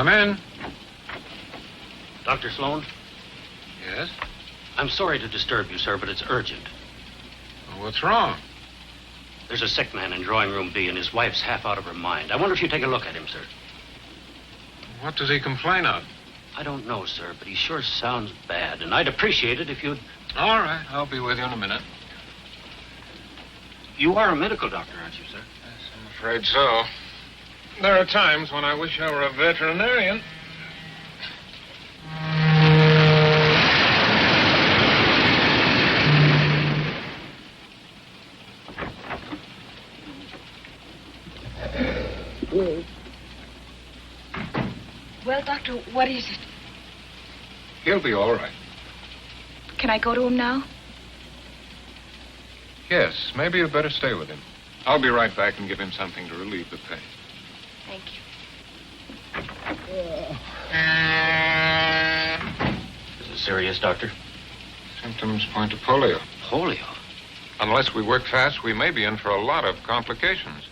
Come in. Dr. Sloan? Yes? I'm sorry to disturb you, sir, but it's urgent. Well, what's wrong? There's a sick man in drawing room B, and his wife's half out of her mind. I wonder if you'd take a look at him, sir. What does he complain of? I don't know, sir, but he sure sounds bad, and I'd appreciate it if you'd... All right, I'll be with you in a minute. You are a medical doctor, aren't you, sir? Yes, I'm afraid so. There are times when I wish I were a veterinarian. Well, Doctor, what is it? He'll be all right. Can I go to him now? Yes, maybe you'd better stay with him. I'll be right back and give him something to relieve the pain. Thank you. Is it serious, Doctor? Symptoms point to polio. Polio? Unless we work fast, we may be in for a lot of complications.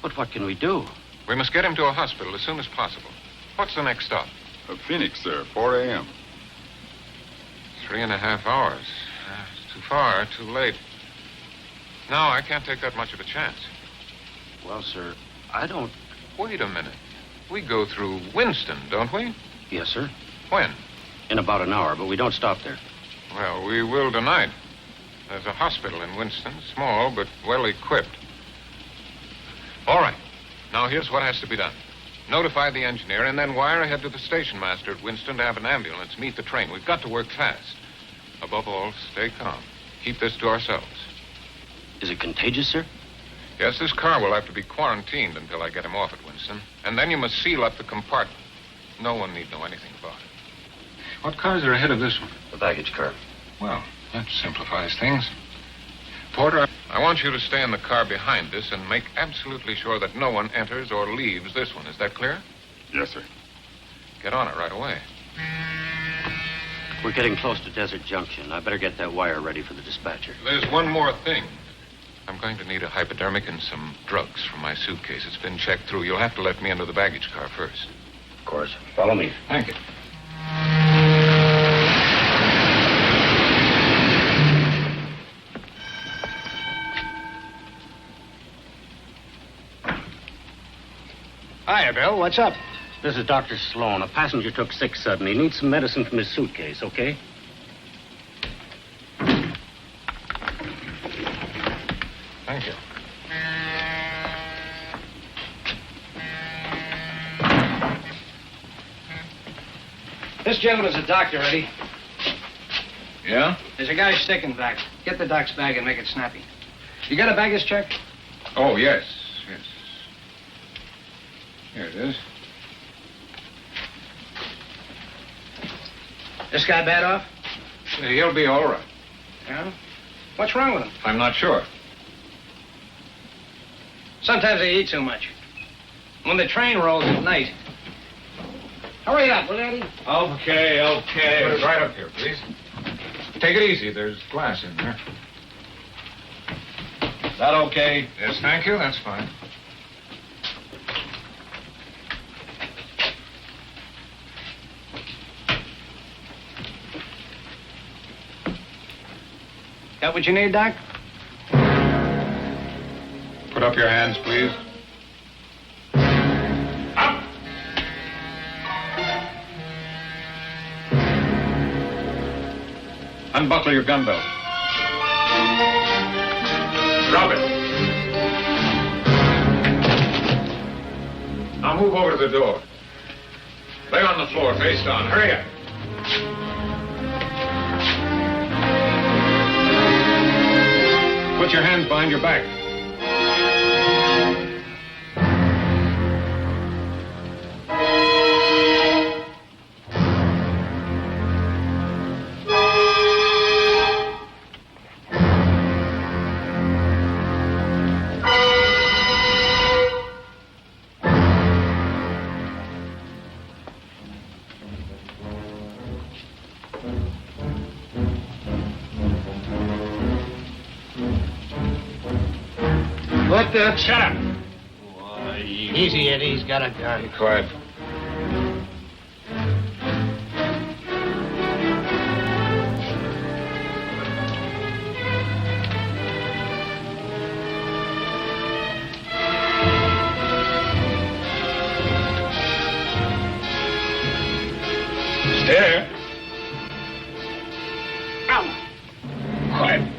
But what can we do? We must get him to a hospital as soon as possible. What's the next stop? Phoenix, sir, 4 a.m. 3.5 hours. It's too far, too late. No, I can't take that much of a chance. Well, sir, I don't... Wait a minute. We go through Winston, don't we? Yes, sir. When? In about an hour, but we don't stop there. Well, we will tonight. There's a hospital in Winston, small but well equipped. All right. Now, here's what has to be done. Notify the engineer and then wire ahead to the station master at Winston to have an ambulance meet the train. We've got to work fast. Above all, stay calm. Keep this to ourselves. Is it contagious, sir? Yes, this car will have to be quarantined until I get him off at Winston. And then you must seal up the compartment. No one need know anything about it. What cars are ahead of this one? The baggage car. Well, that simplifies things. Porter, I want you to stay in the car behind this and make absolutely sure that no one enters or leaves this one. Is that clear? Yes, sir. Get on it right away. We're getting close to Desert Junction. I better get that wire ready for the dispatcher. There's one more thing. I'm going to need a hypodermic and some drugs from my suitcase. It's been checked through. You'll have to let me into the baggage car first. Of course. Follow me. Thank you. Hiya, Bill. What's up? This is Dr. Sloan. A passenger took sick suddenly. He needs some medicine from his suitcase, okay? Thank you. This gentleman's a doctor, Eddie. Yeah? There's a guy sick in back. Get the doc's bag and make it snappy. You got a baggage check? Oh, yes. Yes. Here it is. This guy bad off? He'll be all right. Yeah? What's wrong with him? I'm not sure. Sometimes they eat too much. When the train rolls at night. Hurry up, will you, Eddie? Okay. Put it right up here, please. Take it easy. There's glass in there. Is that okay? Yes, thank you. That's fine. That what you need, Doc? Put up your hands, please. Up! Unbuckle your gun belt. Drop it. Now move over to the door. Lay on the floor, face down. Hurry up. Put your hands behind your back. What the? Shut up. Why, easy, Eddie. He's got a gun. Be quiet. Stare. Ow. Quiet.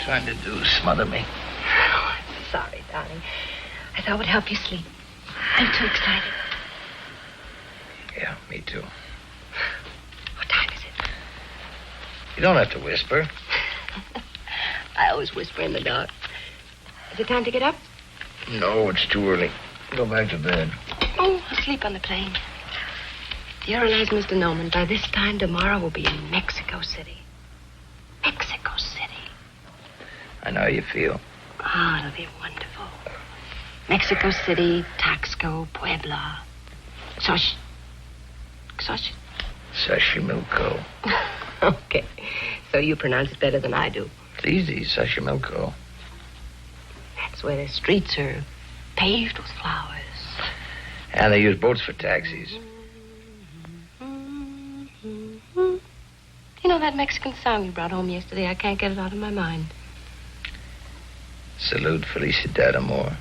Trying to do smother me. Oh, I'm sorry, darling. I thought it would help you sleep. I'm too excited. Yeah, me too. What time is it? You don't have to whisper. I always whisper in the dark. Is it time to get up? No, it's too early. Go back to bed. Oh, I'll sleep on the plane. Do you realize, Mr. Norman, by this time tomorrow we'll be in Mexico City. Mexico City. I know how you feel. Oh, it'll be wonderful. Mexico City, Taxco, Puebla. Xochimilco. Okay. So you pronounce it better than I do. It's easy, Xochimilco. That's where the streets are paved with flowers. And they use boats for taxis. You know that Mexican song you brought home yesterday? I can't get it out of my mind. Salud, felicidad, amor.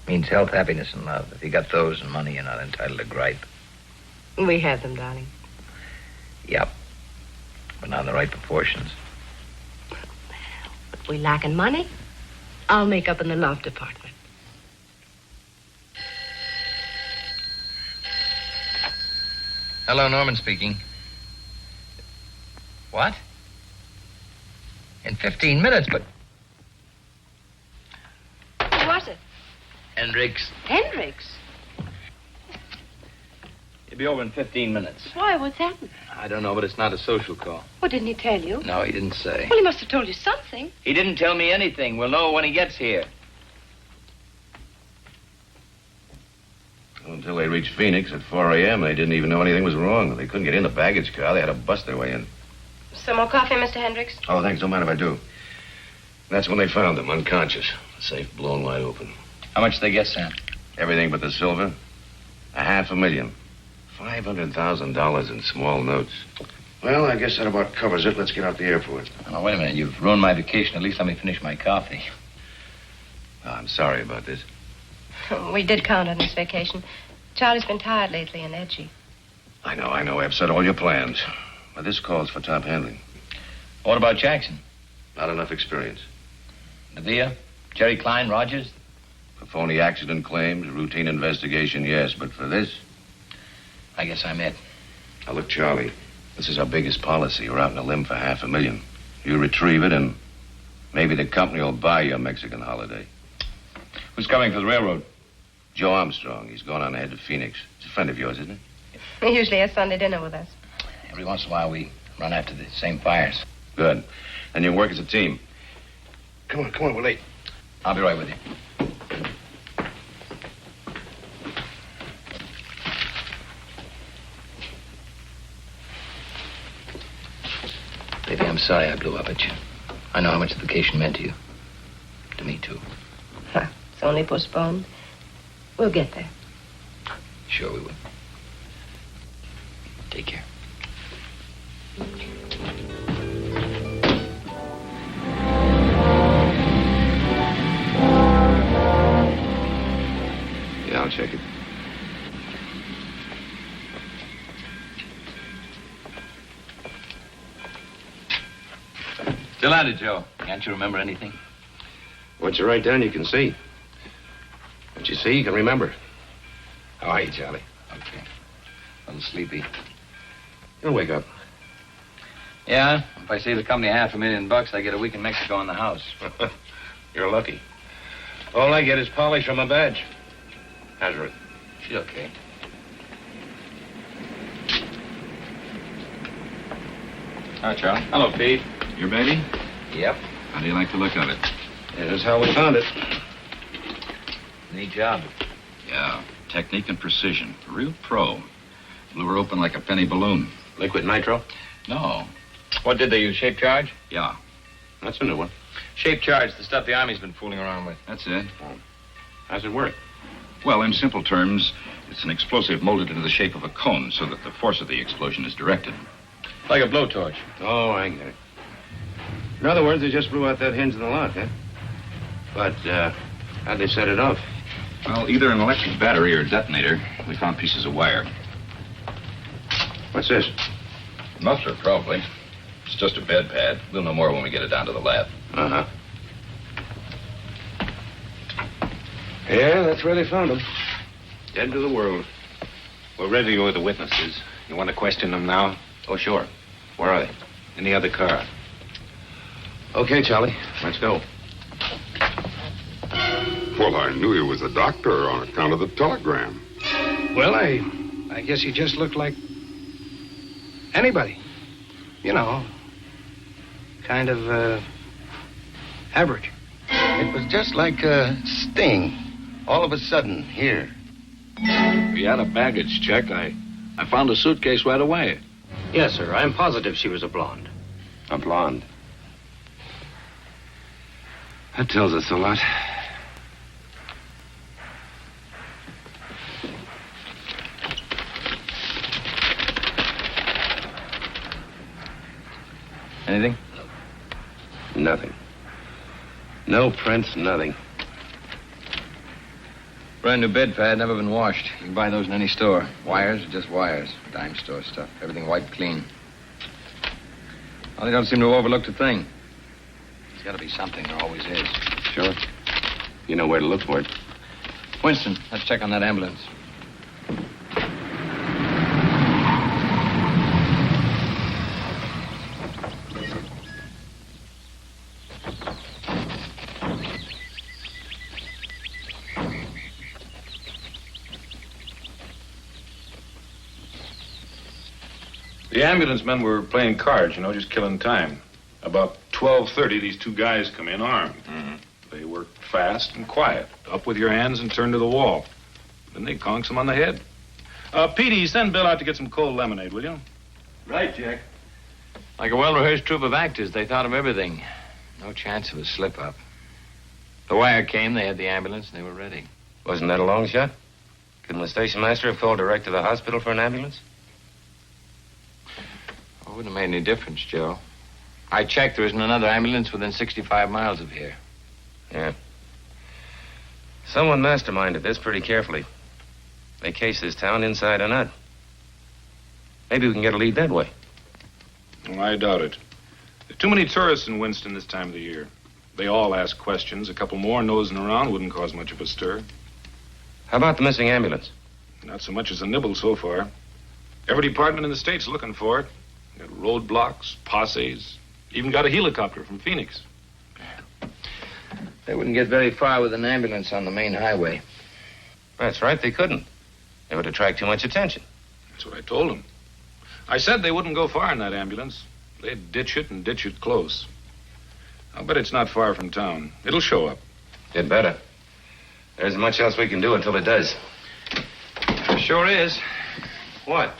Means health, happiness, and love. If you got those and money, you're not entitled to gripe. We have them, darling. Yep. But not in the right proportions. If we lack in money, I'll make up in the love department. Hello, Norman speaking. What? In 15 minutes, but... Who was it? Hendricks. Hendricks. He'll be over in 15 minutes. Why? What's happened? I don't know, but it's not a social call. Well, didn't he tell you? No, he didn't say. Well, he must have told you something. He didn't tell me anything. We'll know when he gets here. Until they reached Phoenix at 4 a.m., they didn't even know anything was wrong. They couldn't get in the baggage car. They had to bust their way in. Some more coffee, Mr. Hendricks? Oh, thanks. Don't mind if I do. That's when they found him, unconscious. The safe blown wide open. How much did they get, Sam? Everything but the silver. $500,000. $500,000 in small notes. Well, I guess that about covers it. Let's get out the airport. Oh, wait a minute. You've ruined my vacation. At least let me finish my coffee. Oh, I'm sorry about this. We did count on this vacation. Charlie's been tired lately and edgy. I know. I upset all your plans. But this calls for top handling. What about Jackson? Not enough experience. Nadia? Jerry Klein? Rogers? For phony accident claims, routine investigation, yes. But for this? I guess I'm it. Now, look, Charlie. This is our biggest policy. We're out on a limb for $500,000. You retrieve it, and maybe the company will buy you a Mexican holiday. Who's coming for the railroad? Joe Armstrong. He's gone on ahead to Phoenix. He's a friend of yours, isn't he? He usually has Sunday dinner with us. Every once in a while, we run after the same fires. Good. And you work as a team. Come on, we're late. I'll be right with you. Baby, I'm sorry I blew up at you. I know how much the vacation meant to you. To me, too. It's only postponed. We'll get there. Sure we will. Take care. Yeah, I'll check it. Still at it, Joe. Can't you remember anything? What you write down, you can see. What you see, you can remember. How are you, Charlie? Okay. A little sleepy. You'll wake up. Yeah, if I save the company $500,000, I get a week in Mexico in the house. You're lucky. All I get is polish from my badge. How's Ruth? She's okay. Hi, Charlie. Hello, Pete. Your baby? Yep. How do you like the look of it? Yeah, that's how we found it. Neat job. Yeah, technique and precision. A real pro. Blew her open like a penny balloon. Liquid nitro? No. What did they use, shape charge? Yeah, That's a new one. Shape charge, the stuff the Army's been fooling around with. that's it. How's it work? Well, in simple terms, it's an explosive molded into the shape of a cone so that the force of the explosion is directed. Like a blowtorch. Oh, I get it. In other words, they just blew out that hinge in the lock, huh? But, how'd they set it off? Well, either an electric battery or a detonator. We found pieces of wire. What's this? Muffler, probably. It's just a bed pad. We'll know more when we get it down to the lab. Uh-huh. Yeah, that's where they found him. Dead to the world. We're ready with the witnesses. You want to question them now? Oh, sure. Where are they? In the other car. Okay, Charlie. Let's go. Well, I knew he was a doctor on account of the telegram. Well, I guess he just looked like anybody. You know, kind of Average. It was just like a sting. All of a sudden, here. We had a baggage check. I found a suitcase right away. Yes, sir. I'm positive she was a blonde. A blonde. That tells us a lot. Anything? Nothing. No prints, nothing. Brand new bed pad, never been washed. You can buy those in any store. Wires, just wires. Dime store stuff. Everything wiped clean. Well, they don't seem to have overlooked a thing. There's got to be something. There always is. Sure. You know where to look for it. Winston, let's check on that ambulance. The ambulance men were playing cards, just killing time. About 12:30, these two guys come in armed. Mm-hmm. They worked fast and quiet. Up with your hands and turn to the wall. Then they conks them on the head. Petey, send Bill out to get some cold lemonade, will you? Right, Jack. Like a well-rehearsed troupe of actors, they thought of everything. No chance of a slip-up. The wire came, they had the ambulance, and they were ready. Wasn't that a long shot? Couldn't the station master have called direct to the hospital for an ambulance? It wouldn't have made any difference, Joe. I checked. There isn't another ambulance within 65 miles of here. Yeah. Someone masterminded this pretty carefully. They case this town inside and out. Maybe we can get a lead that way. Well, I doubt it. There are too many tourists in Winston this time of the year. They all ask questions. A couple more nosing around wouldn't cause much of a stir. How about the missing ambulance? Not so much as a nibble so far. Every department in the state's looking for it. Got roadblocks, posses, even got a helicopter from Phoenix. They wouldn't get very far with an ambulance on the main highway. That's right, they couldn't. It would attract too much attention. That's what I told them. I said they wouldn't go far in that ambulance. They'd ditch it and ditch it close. I'll bet it's not far from town. It'll show up. It better. There isn't much else we can do until it does. Sure is. What?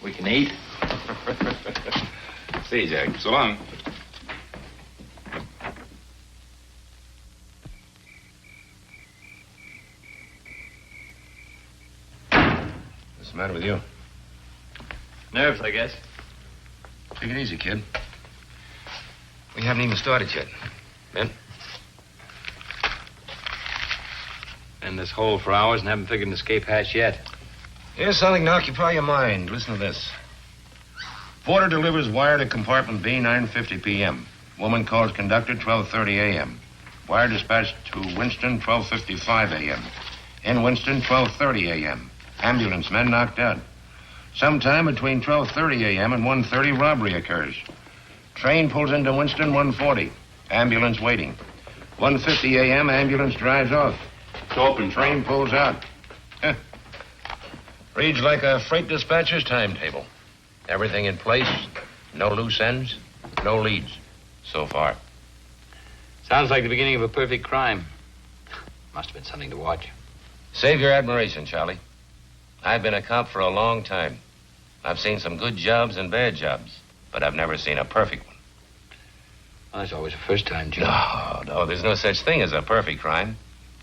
We can eat. See you, Jack. So long. What's the matter with you? Nerves, I guess. Take it easy, kid. We haven't even started yet. Ben? In this hole for hours and haven't figured an escape hatch yet. Here's something to occupy your mind. Listen to this. Porter delivers wire to compartment B, 9:50 p.m. Woman calls conductor, 12:30 a.m. Wire dispatched to Winston, 12:55 a.m. In Winston, 12:30 a.m. Ambulance men knocked out. Sometime between 12:30 a.m. and 1:30, robbery occurs. Train pulls into Winston, 1:40. Ambulance waiting. 1:50 a.m., ambulance drives off. It's open. Train pulls out. Reads like a freight dispatcher's timetable. Everything in place, no loose ends, no leads. So far. Sounds like the beginning of a perfect crime. Must have been something to watch. Save your admiration, Charlie. I've been a cop for a long time. I've seen some good jobs and bad jobs, but I've never seen a perfect one. Well, there's always a first time, Joe. No, there's no such thing as a perfect crime.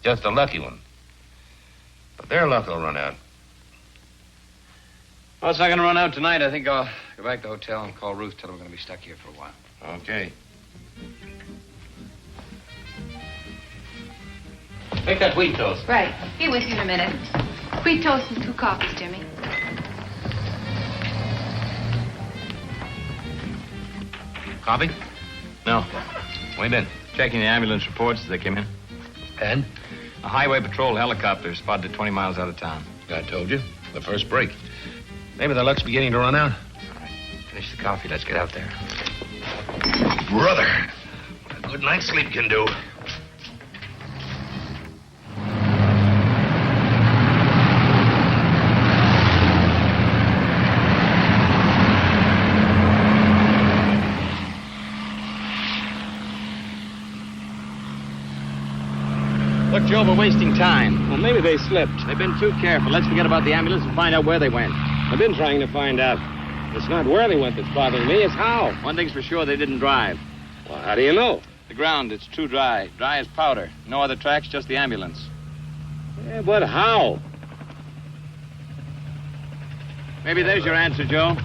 Just a lucky one. But their luck will run out. Well, it's not going to run out tonight. I think I'll go back to the hotel and call Ruth, tell her we're going to be stuck here for a while. Okay. Make that wheat toast. Right. Be with you in a minute. Wheat toast and 2 coffees, Jimmy. Coffee? No. Where you been? Checking the ambulance reports as they came in. And? A highway patrol helicopter spotted 20 miles out of town. I told you. The first break. Maybe the luck's beginning to run out. All right. Finish the coffee. Let's get out there. Brother, what a good night's sleep can do. Joe, we're wasting time. Well, maybe they slipped. They've been too careful. Let's forget about the ambulance and find out where they went. I've been trying to find out. It's not where they went that's bothering me, it's how. One thing's for sure, they didn't drive. Well, how do you know? The ground, it's too dry. Dry as powder. No other tracks, just the ambulance. Yeah, but how? Maybe there's your answer, Joe.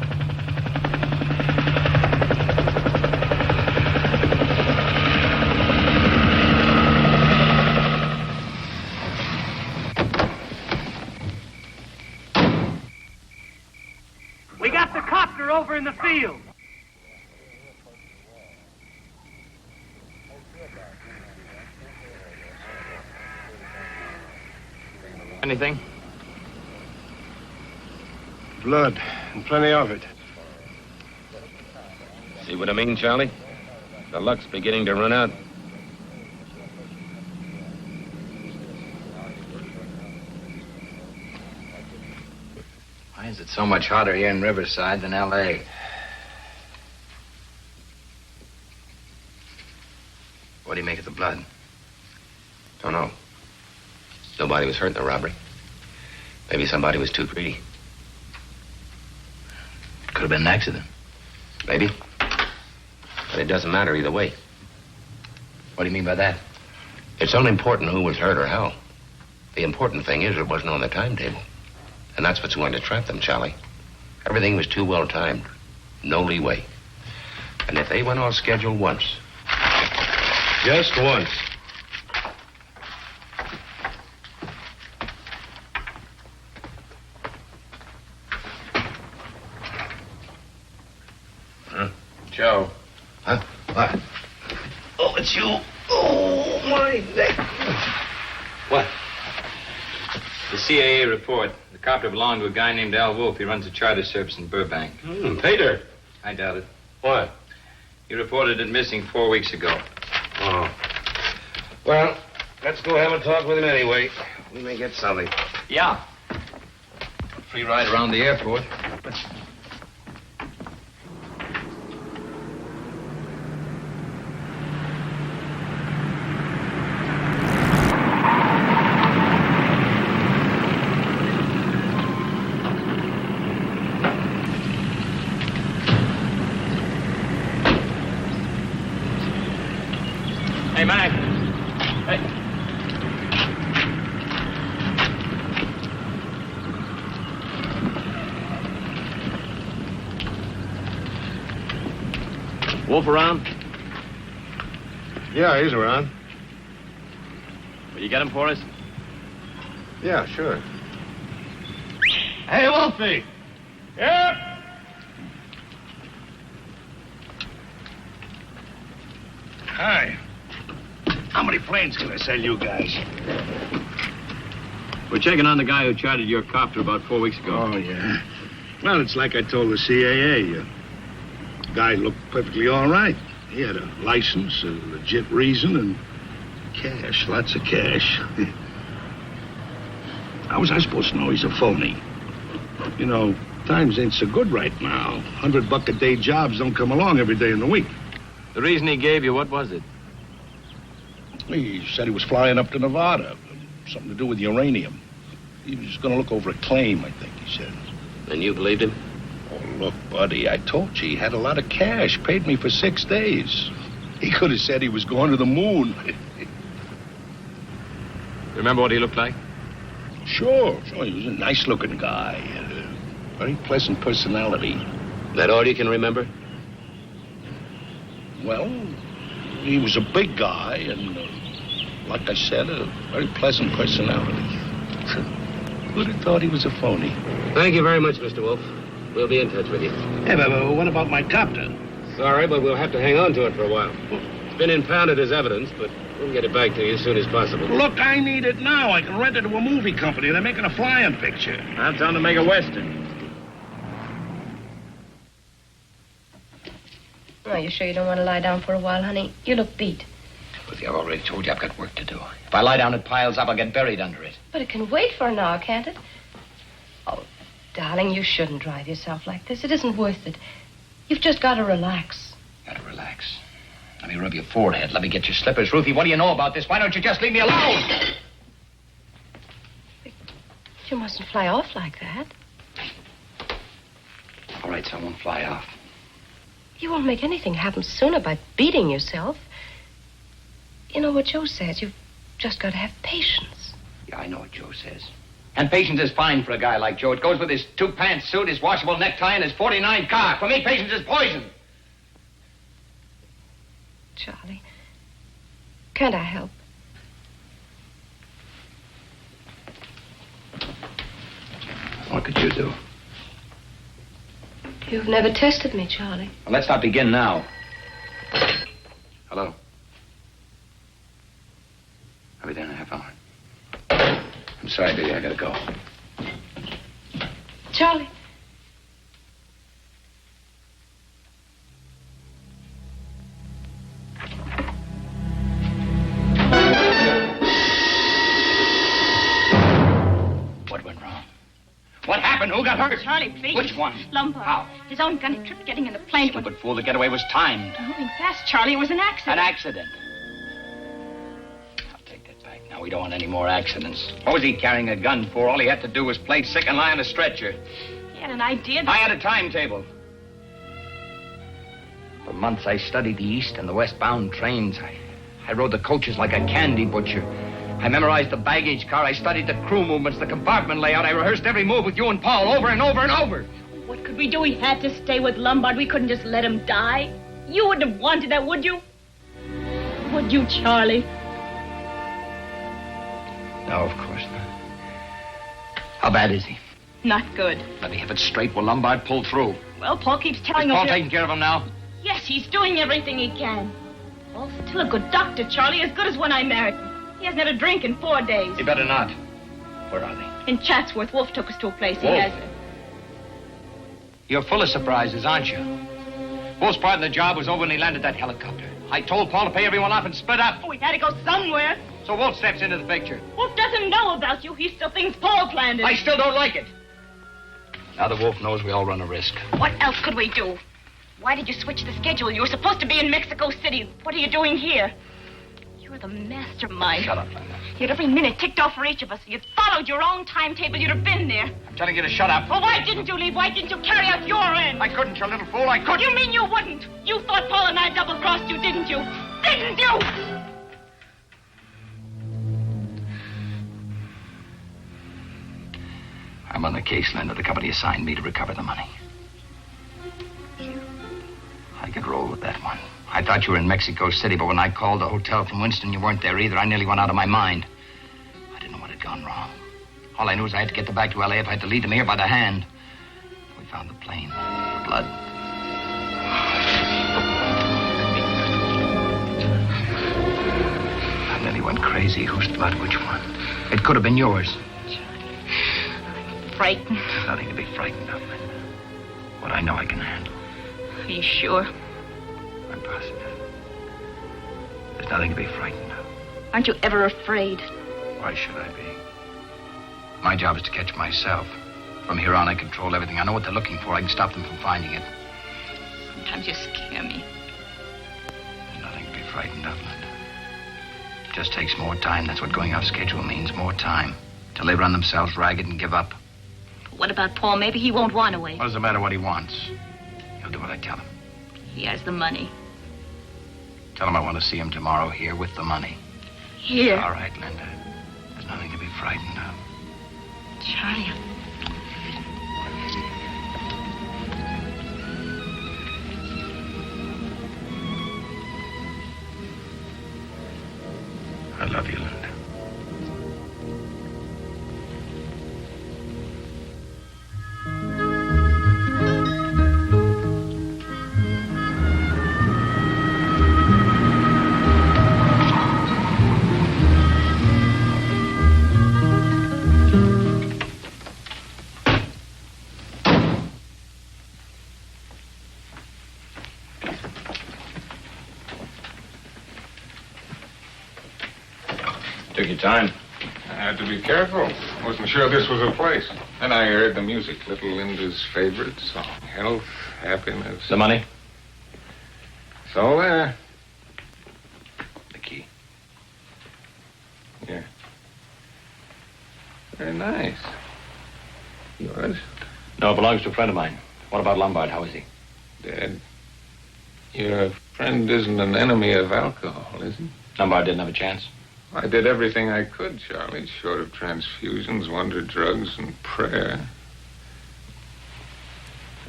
We got the copter over in the field. Anything? Blood, and plenty of it. See what I mean, Charlie? The luck's beginning to run out. Why is it so much hotter here in Riverside than L.A.? What do you make of the blood? Don't know. Nobody was hurt in the robbery. Maybe somebody was too greedy. It could have been an accident. Maybe. But it doesn't matter either way. What do you mean by that? It's unimportant who was hurt or how. The important thing is it wasn't on the timetable. And that's what's going to trap them, Charlie. Everything was too well timed. No leeway. And if they went off schedule once... Just once. Joe. Huh? What? Oh, it's you. Oh, my neck. What? The CAA report. The copter belonged to a guy named Al Wolf. He runs a charter service in Burbank. Peter. I doubt it. What? He reported it missing 4 weeks ago. Oh. Well, let's go have a talk with him anyway. We may get something. Yeah. Free ride around the airport. Hey, Mac. Hey. Wolf around? Yeah, he's around. Will you get him for us? Yeah, sure. Hey, Wolfie. Yep. Hi. How many planes can I sell you guys? We're checking on the guy who chartered your copter about 4 weeks ago. Oh, yeah. Well, it's like I told the CAA. The guy looked perfectly all right. He had a license, a legit reason, and cash, lots of cash. How was I supposed to know he's a phony? You know, times ain't so good right now. $100-a-day jobs don't come along every day in the week. The reason he gave you, what was it? He said he was flying up to Nevada. Something to do with uranium. He was going to look over a claim, I think he said. And you believed him? Oh, look, buddy, I told you he had a lot of cash. Paid me for 6 days. He could have said he was going to the moon. Remember what he looked like? Sure. He was a nice-looking guy. Had a very pleasant personality. That all you can remember? Well, he was a big guy and, like I said, a very pleasant personality. Who'd have thought he was a phony? Thank you very much, Mr. Wolf. We'll be in touch with you. Hey, but what about my copter? Sorry, but we'll have to hang on to it for a while. It's been impounded as evidence, but we'll get it back to you as soon as possible. Look, I need it now. I can rent it to a movie company. They're making a flying picture. I'm trying to make a Western. Oh, you sure you don't want to lie down for a while, honey? You look beat. Ruthie, I've already told you I've got work to do. If I lie down, it piles up. I'll get buried under it. But it can wait for an hour, can't it? Oh, darling, you shouldn't drive yourself like this. It isn't worth it. You've just got to relax. Got to relax. Let me rub your forehead. Let me get your slippers. Ruthie, what do you know about this? Why don't you just leave me alone? You mustn't fly off like that. All right, so I won't fly off. You won't make anything happen sooner by beating yourself. You know what Joe says. You've just got to have patience. Yeah, I know what Joe says. And patience is fine for a guy like Joe. It goes with his 2-pants suit, his washable necktie, and his 49 car. For me, patience is poison. Charlie, can't I help? What could you do? You've never tested me, Charlie. Well, let's not begin now. Hello? I'll be there in a half hour. I'm sorry, baby. I gotta go. Charlie. What went wrong? What happened? Who got hurt? Charlie, please. Which one? Lombard. How? His own gun tripped getting in the plane. Stupid fool. The getaway was timed. Moving fast, Charlie. It was an accident. An accident. I'll take that back. Now, we don't want any more accidents. What was he carrying a gun for? All he had to do was play sick and lie on a stretcher. He had an idea that... I had a timetable. For months, I studied the east and the westbound trains. I rode the coaches like a candy butcher. I memorized the baggage car. I studied the crew movements, the compartment layout. I rehearsed every move with you and Paul over and over and over. What could we do? We had to stay with Lombard. We couldn't just let him die. You wouldn't have wanted that, would you? Would you, Charlie? No, of course not. How bad is he? Not good. Let me have it straight. Will Lombard pull through? Well, Paul keeps telling Is us... Paul taking care of him now? Yes, he's doing everything he can. Paul's still a good doctor, Charlie, as good as when I married him. He hasn't had a drink in 4 days. He better not. Where are they? In Chatsworth, Wolf took us to a place he Wolf? has. You're full of surprises, aren't you? Wolf's part of the job was over when he landed that helicopter. I told Paul to pay everyone off and split up. Oh, we had to go somewhere. So Wolf steps into the picture. Wolf doesn't know about you. He still thinks Paul planned it. I still don't like it. Now that Wolf knows, we all run a risk. What else could we do? Why did you switch the schedule? You were supposed to be in Mexico City. What are you doing here? You're the mastermind. Shut up, Linda. Yet every minute ticked off for each of us. You'd followed your own timetable. You'd have been there. I'm telling you to shut up. Well, why didn't you leave? Why didn't you carry out your end? I couldn't, you little fool. I couldn't. You mean you wouldn't? You thought Paul and I double-crossed you, didn't you? Didn't you? I'm on the case, Linda. The company assigned me to recover the money. I could roll with that one. I thought you were in Mexico City, but when I called the hotel from Winston, you weren't there either. I nearly went out of my mind. I didn't know what had gone wrong. All I knew is I had to get them back to L.A. if I had to lead them here by the hand. We found the plane. The blood. I nearly went crazy. Whose blood? Which one? It could have been yours. Frightened. There's nothing to be frightened of, Linda. What I know I can handle. Are you sure? I'm positive. There's nothing to be frightened of. Aren't you ever afraid? Why should I be? My job is to catch myself. From here on, I control everything. I know what they're looking for. I can stop them from finding it. Sometimes you scare me. There's nothing to be frightened of, Linda. It just takes more time. That's what going off schedule means. More time. Till they run themselves ragged and give up. What about Paul? Maybe he won't want to wait. What does it matter what he wants? He'll do what I tell him. He has the money. Tell him I want to see him tomorrow here with the money. Here? All right, Linda. There's nothing to be frightened of. Charlie. I love you, Linda. Took your time. I had to be careful. Wasn't sure this was a place. Then I heard the music, little Linda's favorite song. Health, happiness. The money? It's all there. The key. Yeah. Very nice. Yours? No, it belongs to a friend of mine. What about Lombard? How is he? Dead. Your friend isn't an enemy of alcohol, is he? Lombard didn't have a chance. I did everything I could, Charlie, short of transfusions, wonder drugs, and prayer.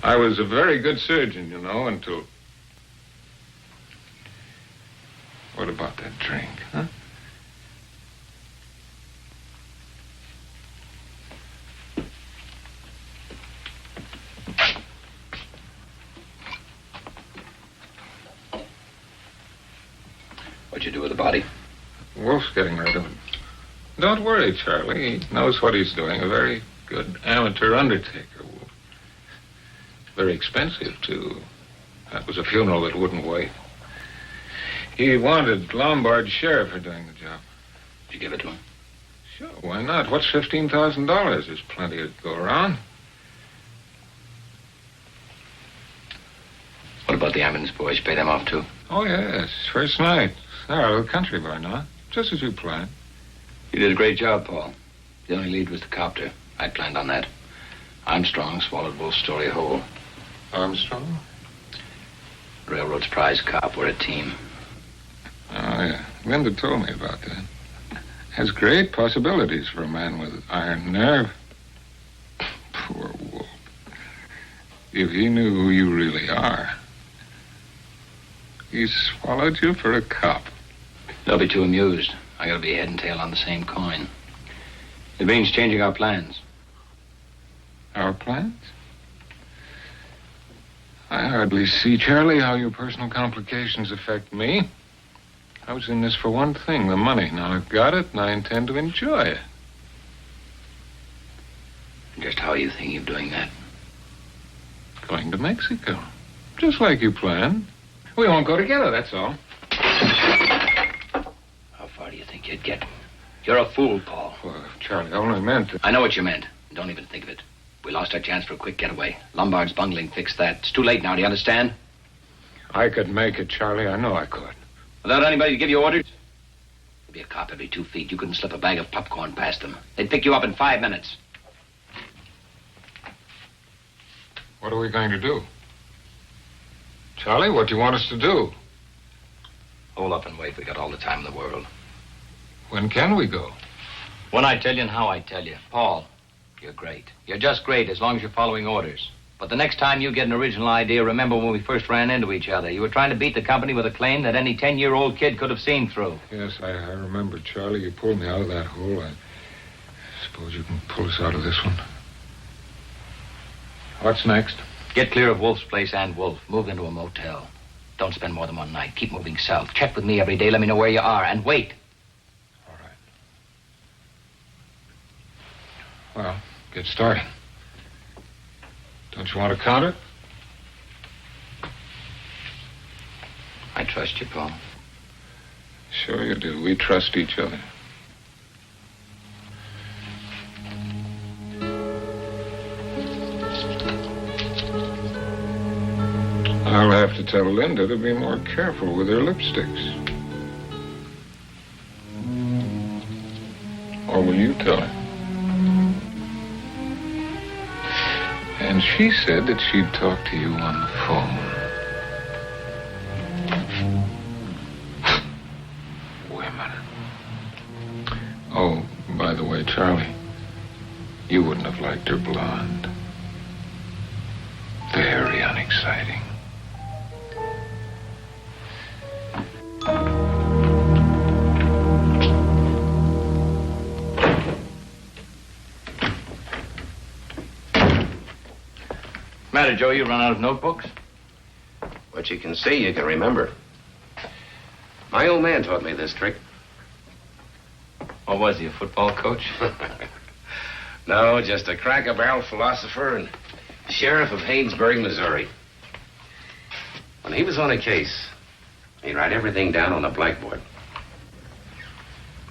I was a very good surgeon, you know, until... What about that drink, huh? What'd you do with the body? Wolf's getting rid of it. Don't worry, Charlie. He knows what he's doing. A very good amateur undertaker, Wolf. Very expensive, too. That was a funeral that wouldn't wait. He wanted Lombard's share for doing the job. Did you give it to him? Sure, why not? What's $15,000? There's plenty to go around. What about the ambulance boys? You pay them off, too? Oh, yes. First night. They're out of the country by now. Just as you planned. You did a great job, Paul. The only lead was the copter. I planned on that. Armstrong swallowed Wolf's story whole. Armstrong? Railroad's prize cop. We're a team. Oh, yeah. Linda told me about that. Has great possibilities for a man with iron nerve. Poor Wolf. If he knew who you really are. He swallowed you for a cop. They'll be too amused. I gotta be head and tail on the same coin. It means changing our plans. Our plans? I hardly see, Charlie, how your personal complications affect me. I was in this for one thing, the money. Now I've got it, and I intend to enjoy it. Just how are you thinking of doing that? Going to Mexico. Just like you planned. We won't go together, that's all. How far do you think you'd get? You're a fool, Paul. Well, Charlie, I only meant to... I know what you meant. Don't even think of it. We lost our chance for a quick getaway. Lombard's bungling fixed that. It's too late now, do you understand? I could make it, Charlie. I know I could. Without anybody to give you orders? There'd be a cop every 2 feet. You couldn't slip a bag of popcorn past them. They'd pick you up in 5 minutes. What are we going to do? Charlie, what do you want us to do? Hold up and wait. We got all the time in the world. When can we go? When I tell you and how I tell you. Paul, you're great. You're just great as long as you're following orders. But the next time you get an original idea, remember when we first ran into each other. You were trying to beat the company with a claim that any 10-year-old kid could have seen through. Yes, I remember, Charlie. You pulled me out of that hole. I suppose you can pull us out of this one. What's next? Get clear of Wolf's place and Wolf. Move into a motel. Don't spend more than one night. Keep moving south. Check with me every day. Let me know where you are. And wait. All right. Well, get started. Don't you want to count it? I trust you, Paul. Sure you do. We trust each other. I'll have to tell Linda to be more careful with her lipsticks. Or will you tell her? And she said that she'd talk to you on the phone. Women. Oh, by the way, Charlie, you wouldn't have liked her blonde. Very unexciting. Matter, Joe, you run out of notebooks? What you can see, you can remember. My old man taught me this trick. What was he, a football coach? No, just a cracker-barrel philosopher and sheriff of Haynesburg, Missouri. When he was on a case, he'd write everything down on a blackboard.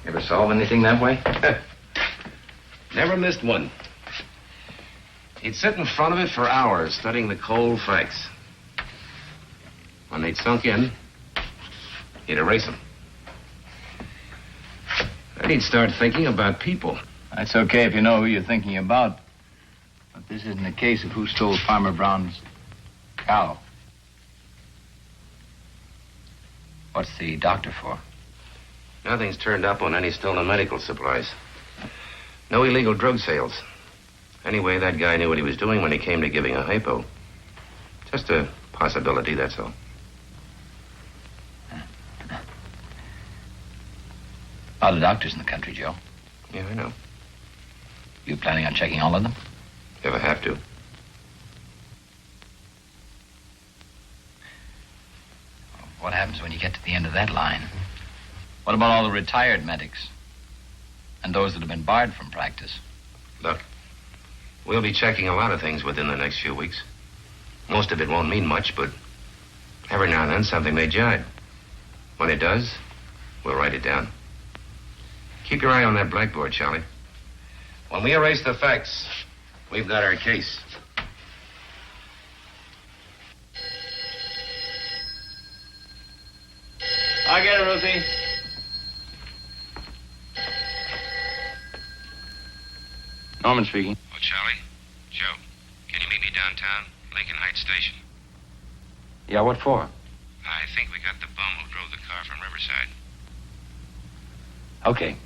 Ever solve anything that way? Never missed one. He'd sit in front of it for hours, studying the cold facts. When they'd sunk in, he'd erase them. Then he'd start thinking about people. That's okay if you know who you're thinking about. But This isn't a case of who stole Farmer Brown's cow. What's the doctor for? Nothing's turned up on any stolen medical supplies. No illegal drug sales. Anyway, that guy knew what he was doing when he came to giving a hypo. Just a possibility, that's all. A lot of doctors in the country, Joe. Yeah, I know. You planning on checking all of them? If I have to. What happens when you get to the end of that line? What about all the retired medics? And those that have been barred from practice? Look, we'll be checking a lot of things within the next few weeks. Most of it won't mean much, but every now and then something may jibe. When it does, we'll write it down. Keep your eye on that blackboard, Charlie. When we erase the facts, we've got our case. I get it, Rosie. Norman speaking. Oh, Charlie? Joe, can you meet me downtown, Lincoln Heights Station? Yeah, what for? I think we got the bum who drove the car from Riverside. Okay.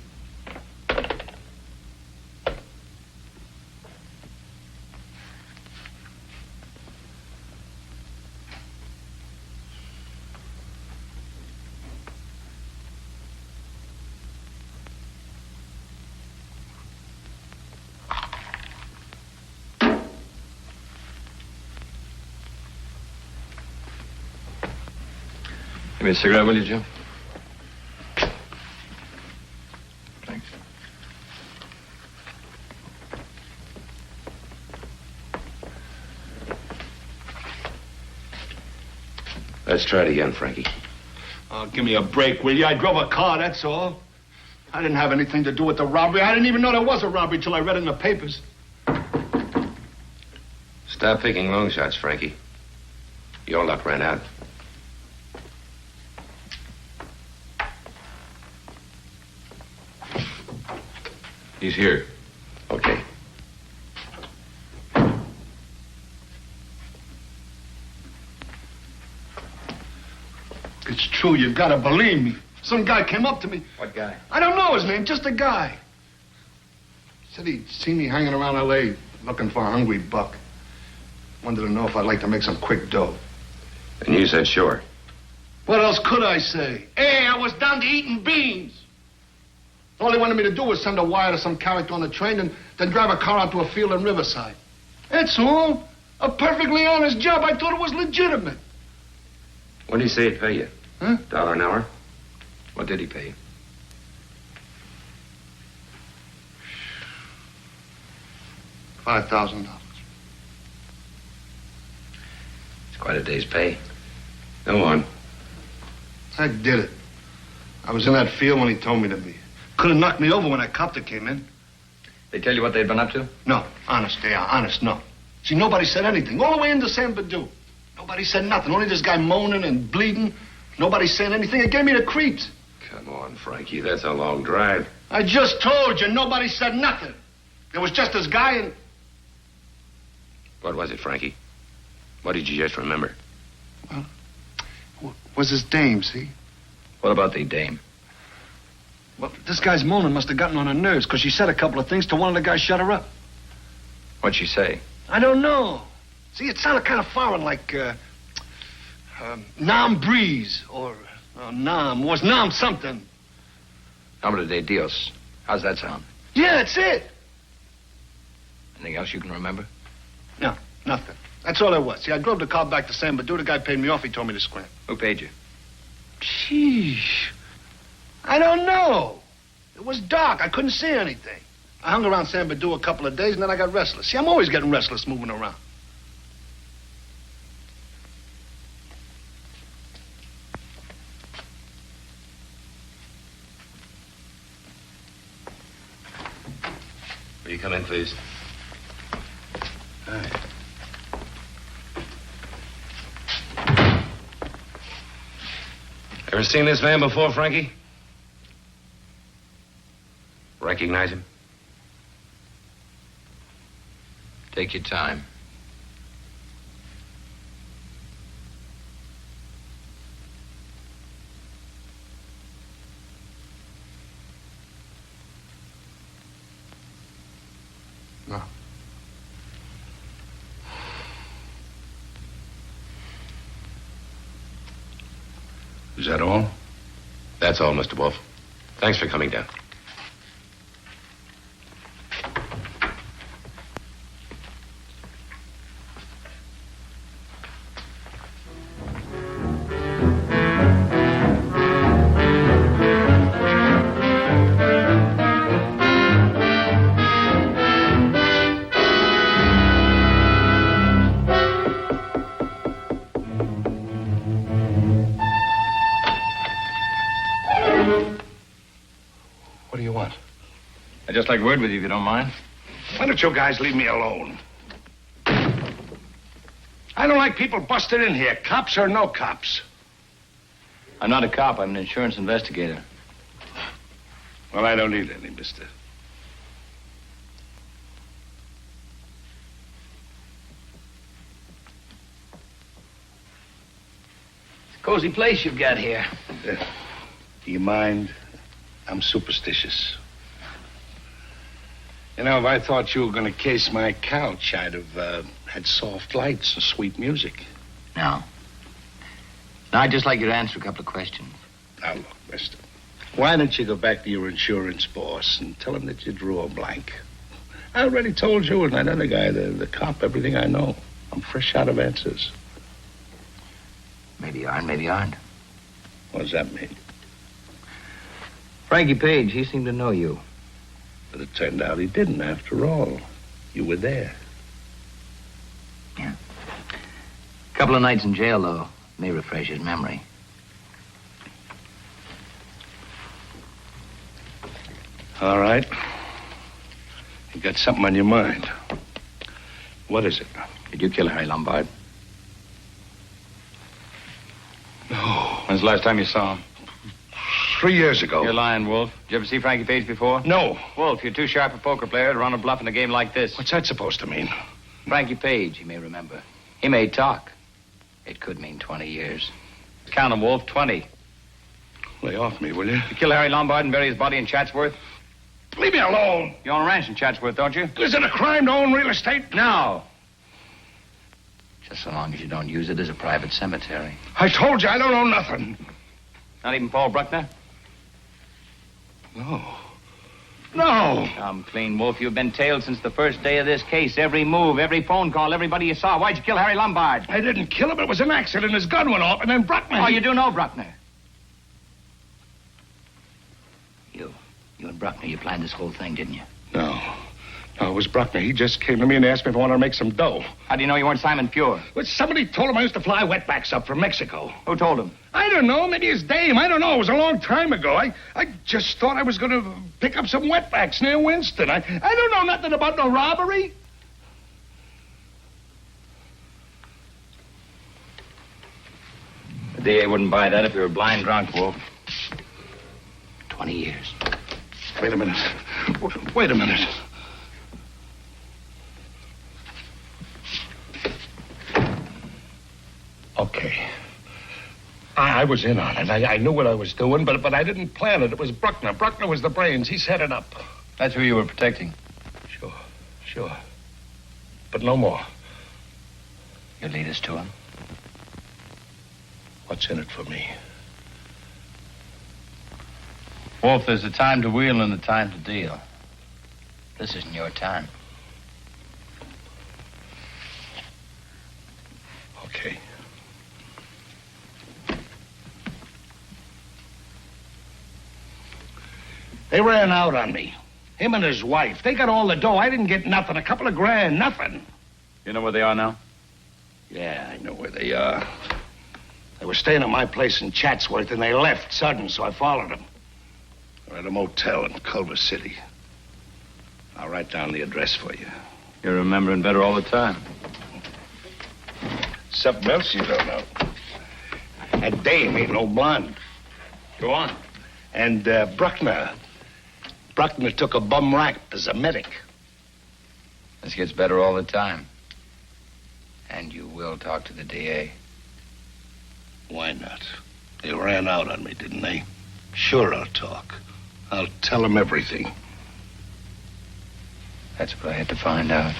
Give me a cigarette, will you, Joe? Thanks. Let's try it again, Frankie. Oh, give me a break, will you? I drove a car, that's all. I didn't have anything to do with the robbery. I didn't even know there was a robbery till I read it in the papers. Stop picking long shots, Frankie. Your luck ran out. He's here. Okay. It's true, you've got to believe me. Some guy came up to me. What guy? I don't know his name, just a guy. Said he'd seen me hanging around L.A. looking for a hungry buck. Wanted to know if I'd like to make some quick dough. And you said sure. What else could I say? Hey, I was down to eating beans. All he wanted me to do was send a wire to some character on the train and then drive a car out to a field in Riverside. That's all. A perfectly honest job. I thought it was legitimate. What did he say he'd pay you? Huh? $1 an hour? What did he pay you? $5,000. It's quite a day's pay. Go on. I did it. I was in that field when he told me to be. Could have knocked me over when that copter came in. They tell you what they'd been up to? No, honest, they are. Honest, no. See, nobody said anything. All the way into San Badu. Nobody said nothing. Only this guy moaning and bleeding. Nobody saying anything. It gave me the creeps. Come on, Frankie. That's a long drive. I just told you, nobody said nothing. There was just this guy and... What was it, Frankie? What did you just remember? Well, was his dame, see? What about the dame? Well, this guy's moaning must have gotten on her nerves because she said a couple of things to one of the guys shut her up. What'd she say? I don't know. See, it sounded kind of foreign, like, Nam Breeze, or Nam. Was Nam something? Nombre de Dios. How's that sound? Yeah, that's it. Anything else you can remember? No, nothing. That's all there was. See, I drove the car back to San Badu. The guy paid me off. He told me to scram. Who paid you? Sheesh. I don't know. It was dark. I couldn't see anything. I hung around San Badu a couple of days, and then I got restless. See, I'm always getting restless moving around. Will you come in, please? All right. Ever seen this man before, Frankie? Recognize him? Take your time. No. Is that all? That's all, Mr. Wolf. Thanks for coming down. What do you want? I'd just like word with you if you don't mind. Why don't you guys leave me alone? I don't like people busting in here, cops or no cops. I'm not a cop. I'm an insurance investigator. Well, I don't need any, mister. It's a cozy place you've got here. Do you mind? I'm superstitious. You know, if I thought you were going to case my couch, I'd have had soft lights and sweet music. No. No, I'd just like you to answer a couple of questions. Now, look, mister. Why don't you go back to your insurance boss and tell him that you drew a blank? I already told you and that other guy, the cop, everything I know. I'm fresh out of answers. Maybe you are and maybe you aren't. What does that mean? Frankie Page, he seemed to know you. But it turned out he didn't, after all. You were there. Yeah. A couple of nights in jail, though, may refresh his memory. All right. You got something on your mind. What is it? Did you kill Harry Lombard? No. When's the last time you saw him? 3 years ago. You're lying, Wolf. Did you ever see Frankie Page before? No. Wolf, you're too sharp a poker player to run a bluff in a game like this. What's that supposed to mean? Frankie Page, you may remember. He may talk. It could mean 20 years. Count him, Wolf. 20. Lay off me, will you? You kill Harry Lombard and bury his body in Chatsworth? Leave me alone. You own a ranch in Chatsworth, don't you? Is it a crime to own real estate? No. Just so long as you don't use it as a private cemetery. I told you I don't own nothing. Not even Paul Bruckner? No. No. Come clean, Wolf. You've been tailed since the first day of this case. Every move, every phone call, everybody you saw. Why'd you kill Harry Lombard? I didn't kill him. It was an accident. His gun went off, and then Bruckner... Oh, you do know Bruckner? You and Bruckner, you planned this whole thing, didn't you? No. No, it was Bruckner. He just came to me and asked me if I wanted to make some dough. How do you know you weren't Simon Pure? Well, somebody told him I used to fly wetbacks up from Mexico. Who told him? I don't know. Maybe his dame. I don't know. It was a long time ago. I just thought I was going to pick up some wetbacks near Winston. I don't know nothing about no robbery. The DA wouldn't buy that if you were blind drunk, Wolf. 20 years. Wait a minute. Wait a minute. Okay. I was in on it. I knew what I was doing, but I didn't plan it. It was Bruckner. Bruckner was the brains. He set it up. That's who you were protecting. Sure. But no more. You lead us to him? What's in it for me? Wolf, there's a time to wheel and a time to deal. This isn't your time. Okay. They ran out on me. Him and his wife. They got all the dough. I didn't get nothing. A couple of grand. Nothing. You know where they are now? Yeah, I know where they are. They were staying at my place in Chatsworth, and they left sudden, so I followed them. They're at a motel in Culver City. I'll write down the address for you. You're remembering better all the time. Something else you don't know. That dame ain't no blonde. Go on. And Bruckner took a bum rap as a medic. This gets better all the time. And you will talk to the DA. Why not? They ran out on me, didn't they? Sure, I'll talk. I'll tell them everything. That's what I had to find out.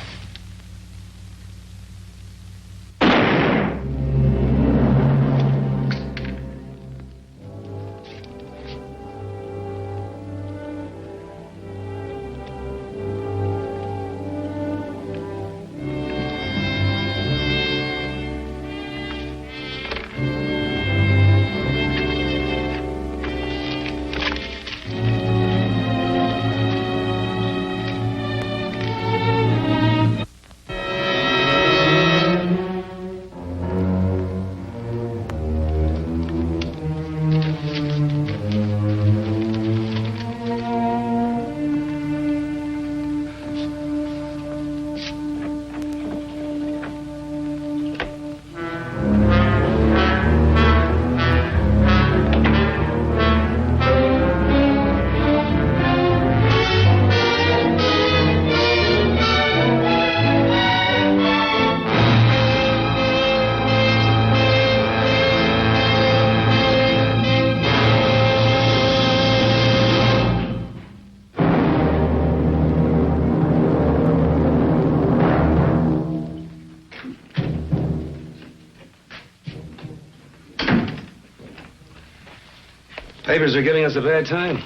Papers are giving us a bad time.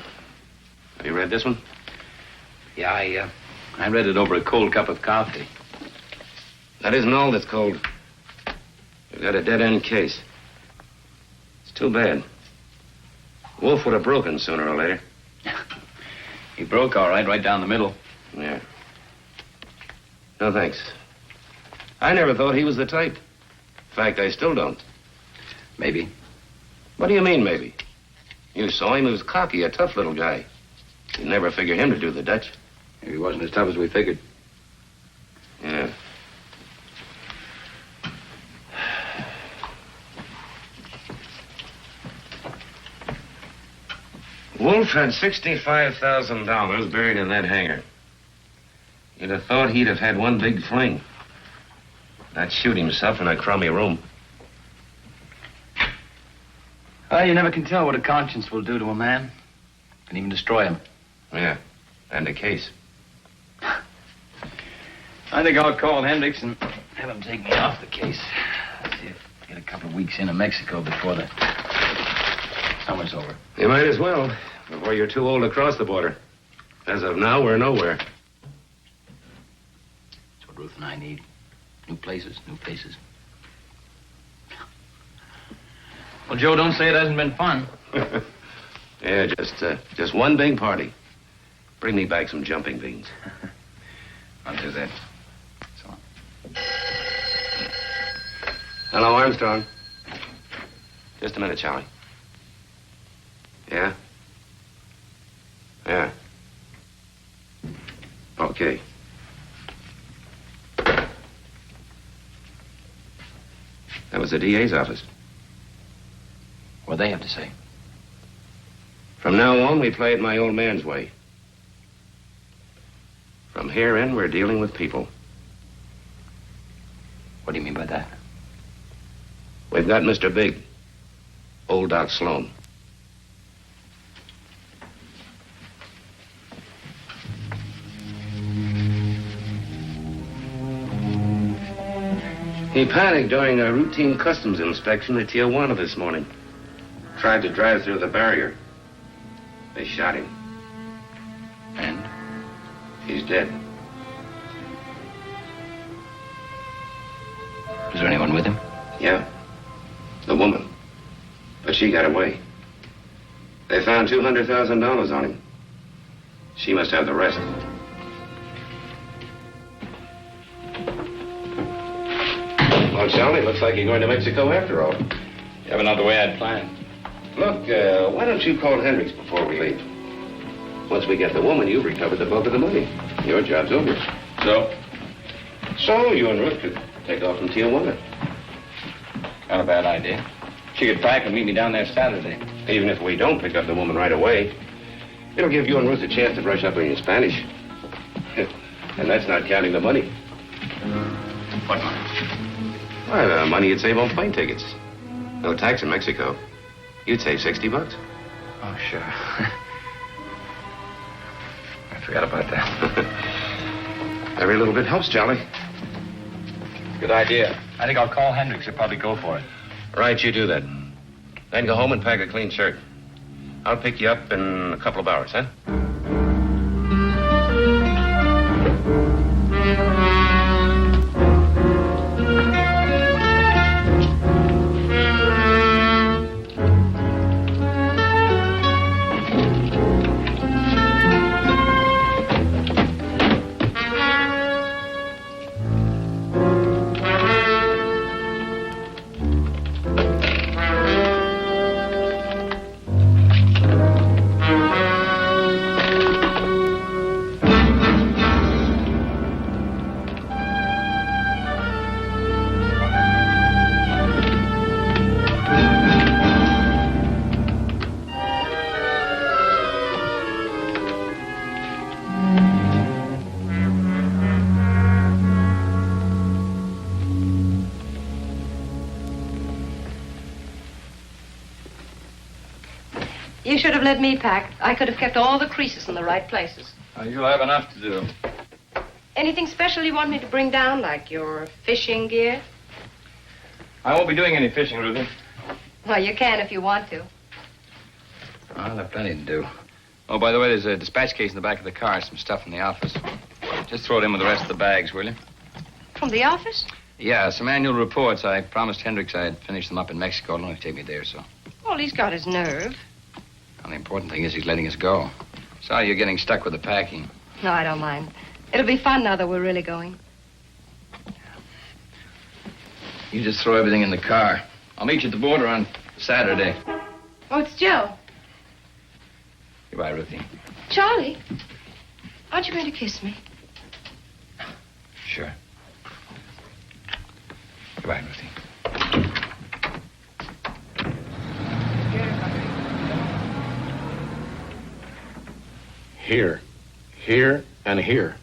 Have you read this one? Yeah, I read it over a cold cup of coffee. That isn't all that's cold. We've got a dead-end case. It's too bad. Wolf would have broken sooner or later. He broke all right down the middle. Yeah. No, thanks. I never thought he was the type. In fact, I still don't. Maybe. What do you mean, maybe? You saw him. He was cocky, a tough little guy. You'd never figure him to do the Dutch. Maybe he wasn't as tough as we figured. Yeah. Wolf had $65,000 buried in that hangar. You'd have thought he'd have had one big fling. Not shoot himself in a crummy room. Well, you never can tell what a conscience will do to a man. Can even destroy him. Yeah, and a case. I think I'll call Hendricks and have him take me off the case. See if I get a couple of weeks into Mexico before the summer's over. You might as well, before you're too old to cross the border. As of now, we're nowhere. That's what Ruth and I need. New places, new faces. Well, Joe, don't say it hasn't been fun. Yeah, just one big party. Bring me back some jumping beans. I'll do that. So. Hello, Armstrong. Just a minute, Charlie. Yeah? Yeah. Okay. That was the DA's office. What do they have to say? From now on, we play it my old man's way. From here in, we're dealing with people. What do you mean by that? We've got Mr. Big, old Doc Sloan. He panicked during a routine customs inspection at Tijuana this morning. Tried to drive through the barrier. They shot him. And? He's dead. Was there anyone with him? Yeah. The woman. But she got away. They found $200,000 on him. She must have the rest. Well, Charlie, looks like you're going to Mexico after all. Yeah, but not the way I'd planned. Look, why don't you call Hendricks before we leave? Once we get the woman, you've recovered the bulk of the money. Your job's over. So? So you and Ruth could take off from Tijuana. Not a bad idea. She could pack and meet me down there Saturday. Even if we don't pick up the woman right away, it'll give you and Ruth a chance to brush up on your Spanish. And that's not counting the money. What money? Why, the money you'd save on plane tickets. No tax in Mexico. You'd save $60. Oh, sure. I forgot about that. Every little bit helps, Charlie. Good idea. I think I'll call Hendricks. He'll probably go for it. Right, you do that. Then go home and pack a clean shirt. I'll pick you up in a couple of hours, huh? You should have let me pack. I could have kept all the creases in the right places. You'll have enough to do. Anything special you want me to bring down, like your fishing gear? I won't be doing any fishing, Ruthie. Well, you can if you want to. I'll have plenty to do. Oh, by the way, there's a dispatch case in the back of the car. Some stuff from the office. Just throw it in with the rest of the bags, will you? From the office? Yeah, some annual reports. I promised Hendricks I'd finish them up in Mexico. It'll only take me a day or so. Well, he's got his nerve. Well, the important thing is he's letting us go. Sorry you're getting stuck with the packing. No, I don't mind. It'll be fun now that we're really going. You just throw everything in the car. I'll meet you at the border on Saturday. Oh, it's Joe. Goodbye, Ruthie. Charlie, aren't you going to kiss me? Sure. Goodbye, Ruthie. Here, and here.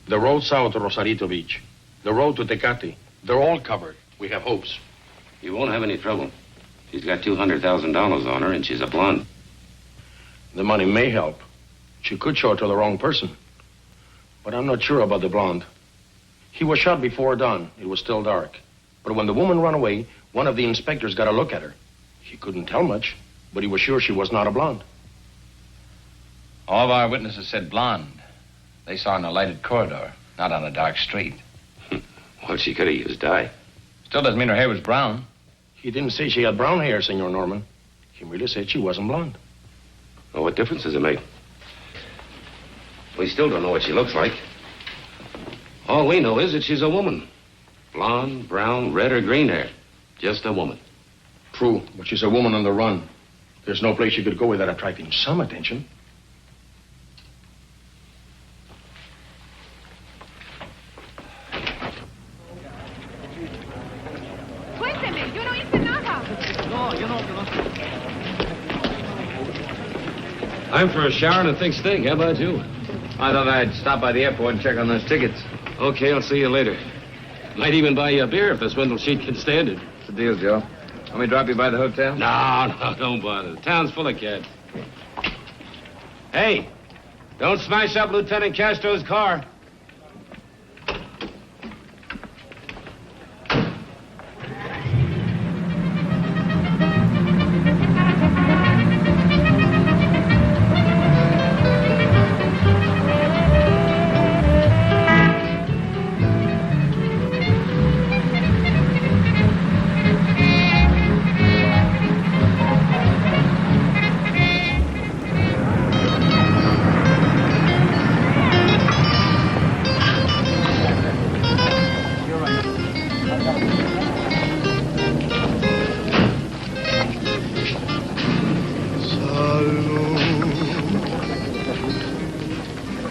The road south to Rosarito Beach. The road to Tecate. They're all covered. We have hopes. You won't have any trouble. She's got $200,000 on her, and she's a blonde. The money may help. She could show it to the wrong person. But I'm not sure about the blonde. He was shot before dawn. It was still dark. But when the woman ran away, one of the inspectors got a look at her. He couldn't tell much, but he was sure she was not a blonde. All of our witnesses said blonde. They saw her in a lighted corridor, not on a dark street. Well, she could have used dye. Still doesn't mean her hair was brown. He didn't say she had brown hair, Senor Norman. He merely said she wasn't blonde. Well, what difference does it make? We still don't know what she looks like. All we know is that she's a woman. Blonde, brown, red, or green hair. Just a woman. True, but she's a woman on the run. There's no place she could go without attracting some attention. I'm for a shower and a thick steak. How about you? I thought I'd stop by the airport and check on those tickets. Okay, I'll see you later. Might even buy you a beer if the swindle sheet can stand it. What's the deal, Joe? Want me to drop you by the hotel? No, don't bother. The town's full of cats. Hey, don't smash up Lieutenant Castro's car.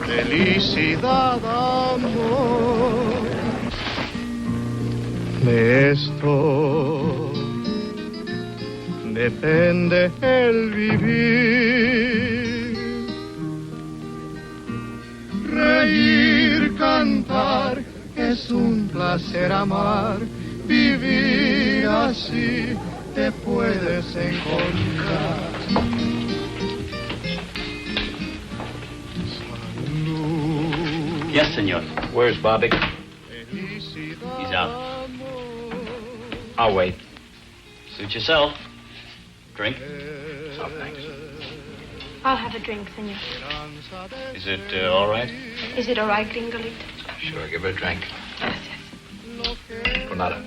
Felicidad, amor. De esto depende el vivir, reír, cantar. es un placer amar, vivir así te puedes encontrar. Yes, senor. Where's Bobby? He's out. I'll wait. Suit yourself. Drink. Oh, thanks. I'll have a drink, senor. Is it all right? Is it all right, Gringolito? Sure, give her a drink. Yes, yes. For nada.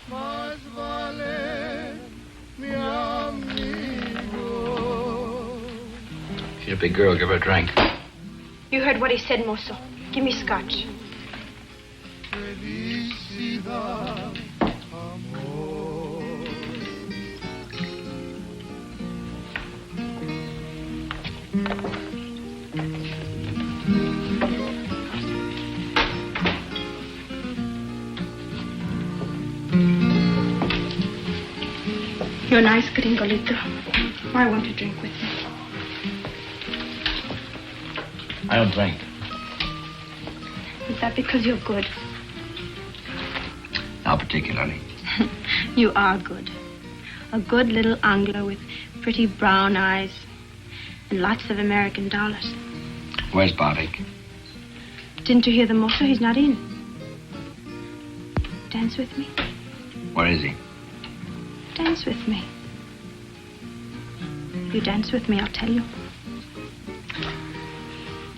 Más vale mi amigo. She's a big girl. Give her a drink. You heard what he said, mozo. Give me scotch. Felicidad, amor. You're nice, Gringolito. I want to drink with you. I don't drink. Is that because you're good? Not particularly. You are good. A good little Angler with pretty brown eyes and lots of American dollars. Where's Barvick? Didn't you hear the motor? He's not in. Dance with me. Where is he? Dance with me. If you dance with me, I'll tell you.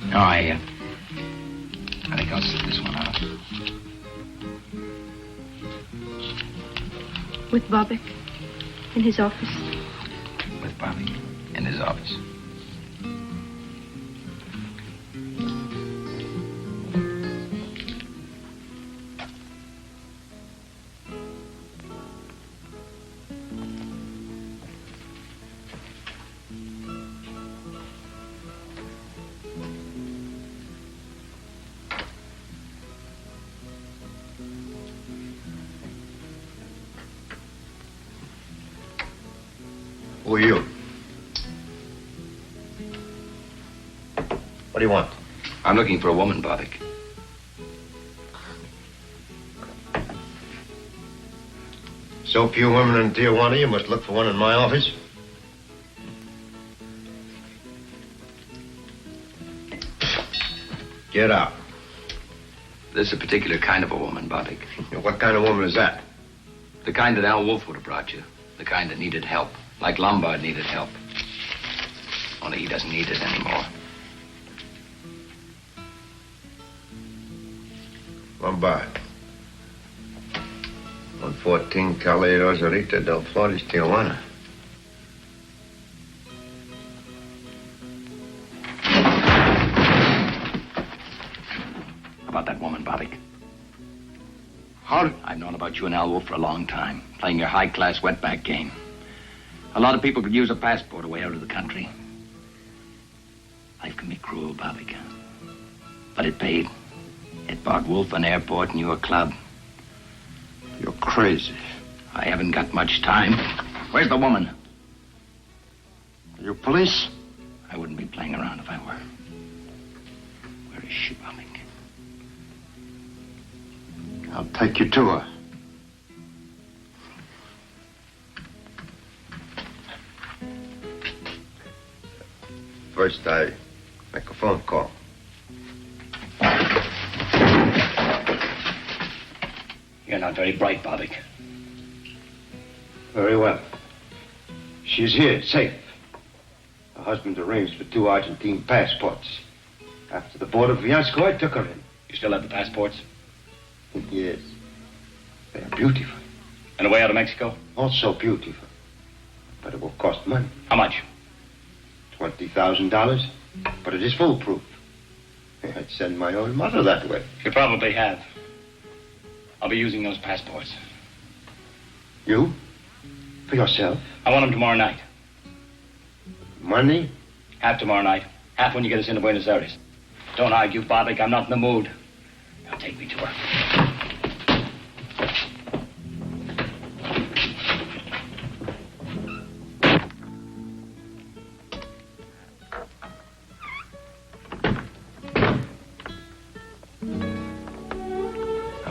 No, I think I'll sit this one out. With Bobbick in his office. With Barvick in his office. Who are you? What do you want? I'm looking for a woman, Barvick. So few women in Tijuana, you must look for one in my office. Get out. This is a particular kind of a woman, Barvick. What kind of woman is that? The kind that Al Wolf would have brought you. The kind that needed help. Like Lombard needed help. Only he doesn't need it anymore. Lombard. 114 Calle Rosarita del Flores, Tijuana. About that woman, Barvick. How? I've known about you and Al Wolf for a long time. Playing your high-class wetback game. A lot of people could use a passport away out of the country. Life can be cruel, Barvick. But it paid. It bought Wolf an airport and you a club. You're crazy. I haven't got much time. Where's the woman? Are you police? I wouldn't be playing around if I were. Where is she, Barvick? I'll take you to her. First, I make a phone call. You're not very bright, Barvick. Very well. She's here, safe. Her husband arranged for 2 Argentine passports. After the border fiasco, I took her in. You still have the passports? Yes. They are beautiful. And away out of Mexico? Also beautiful. But it will cost money. How much? $20,000. But it is foolproof. I'd send my own mother that way. You probably have. I'll be using those passports. You? For yourself? I want them tomorrow night. Money? Half tomorrow night. Half when you get us into Buenos Aires. Don't argue, Barvick. I'm not in the mood. Now take me to her.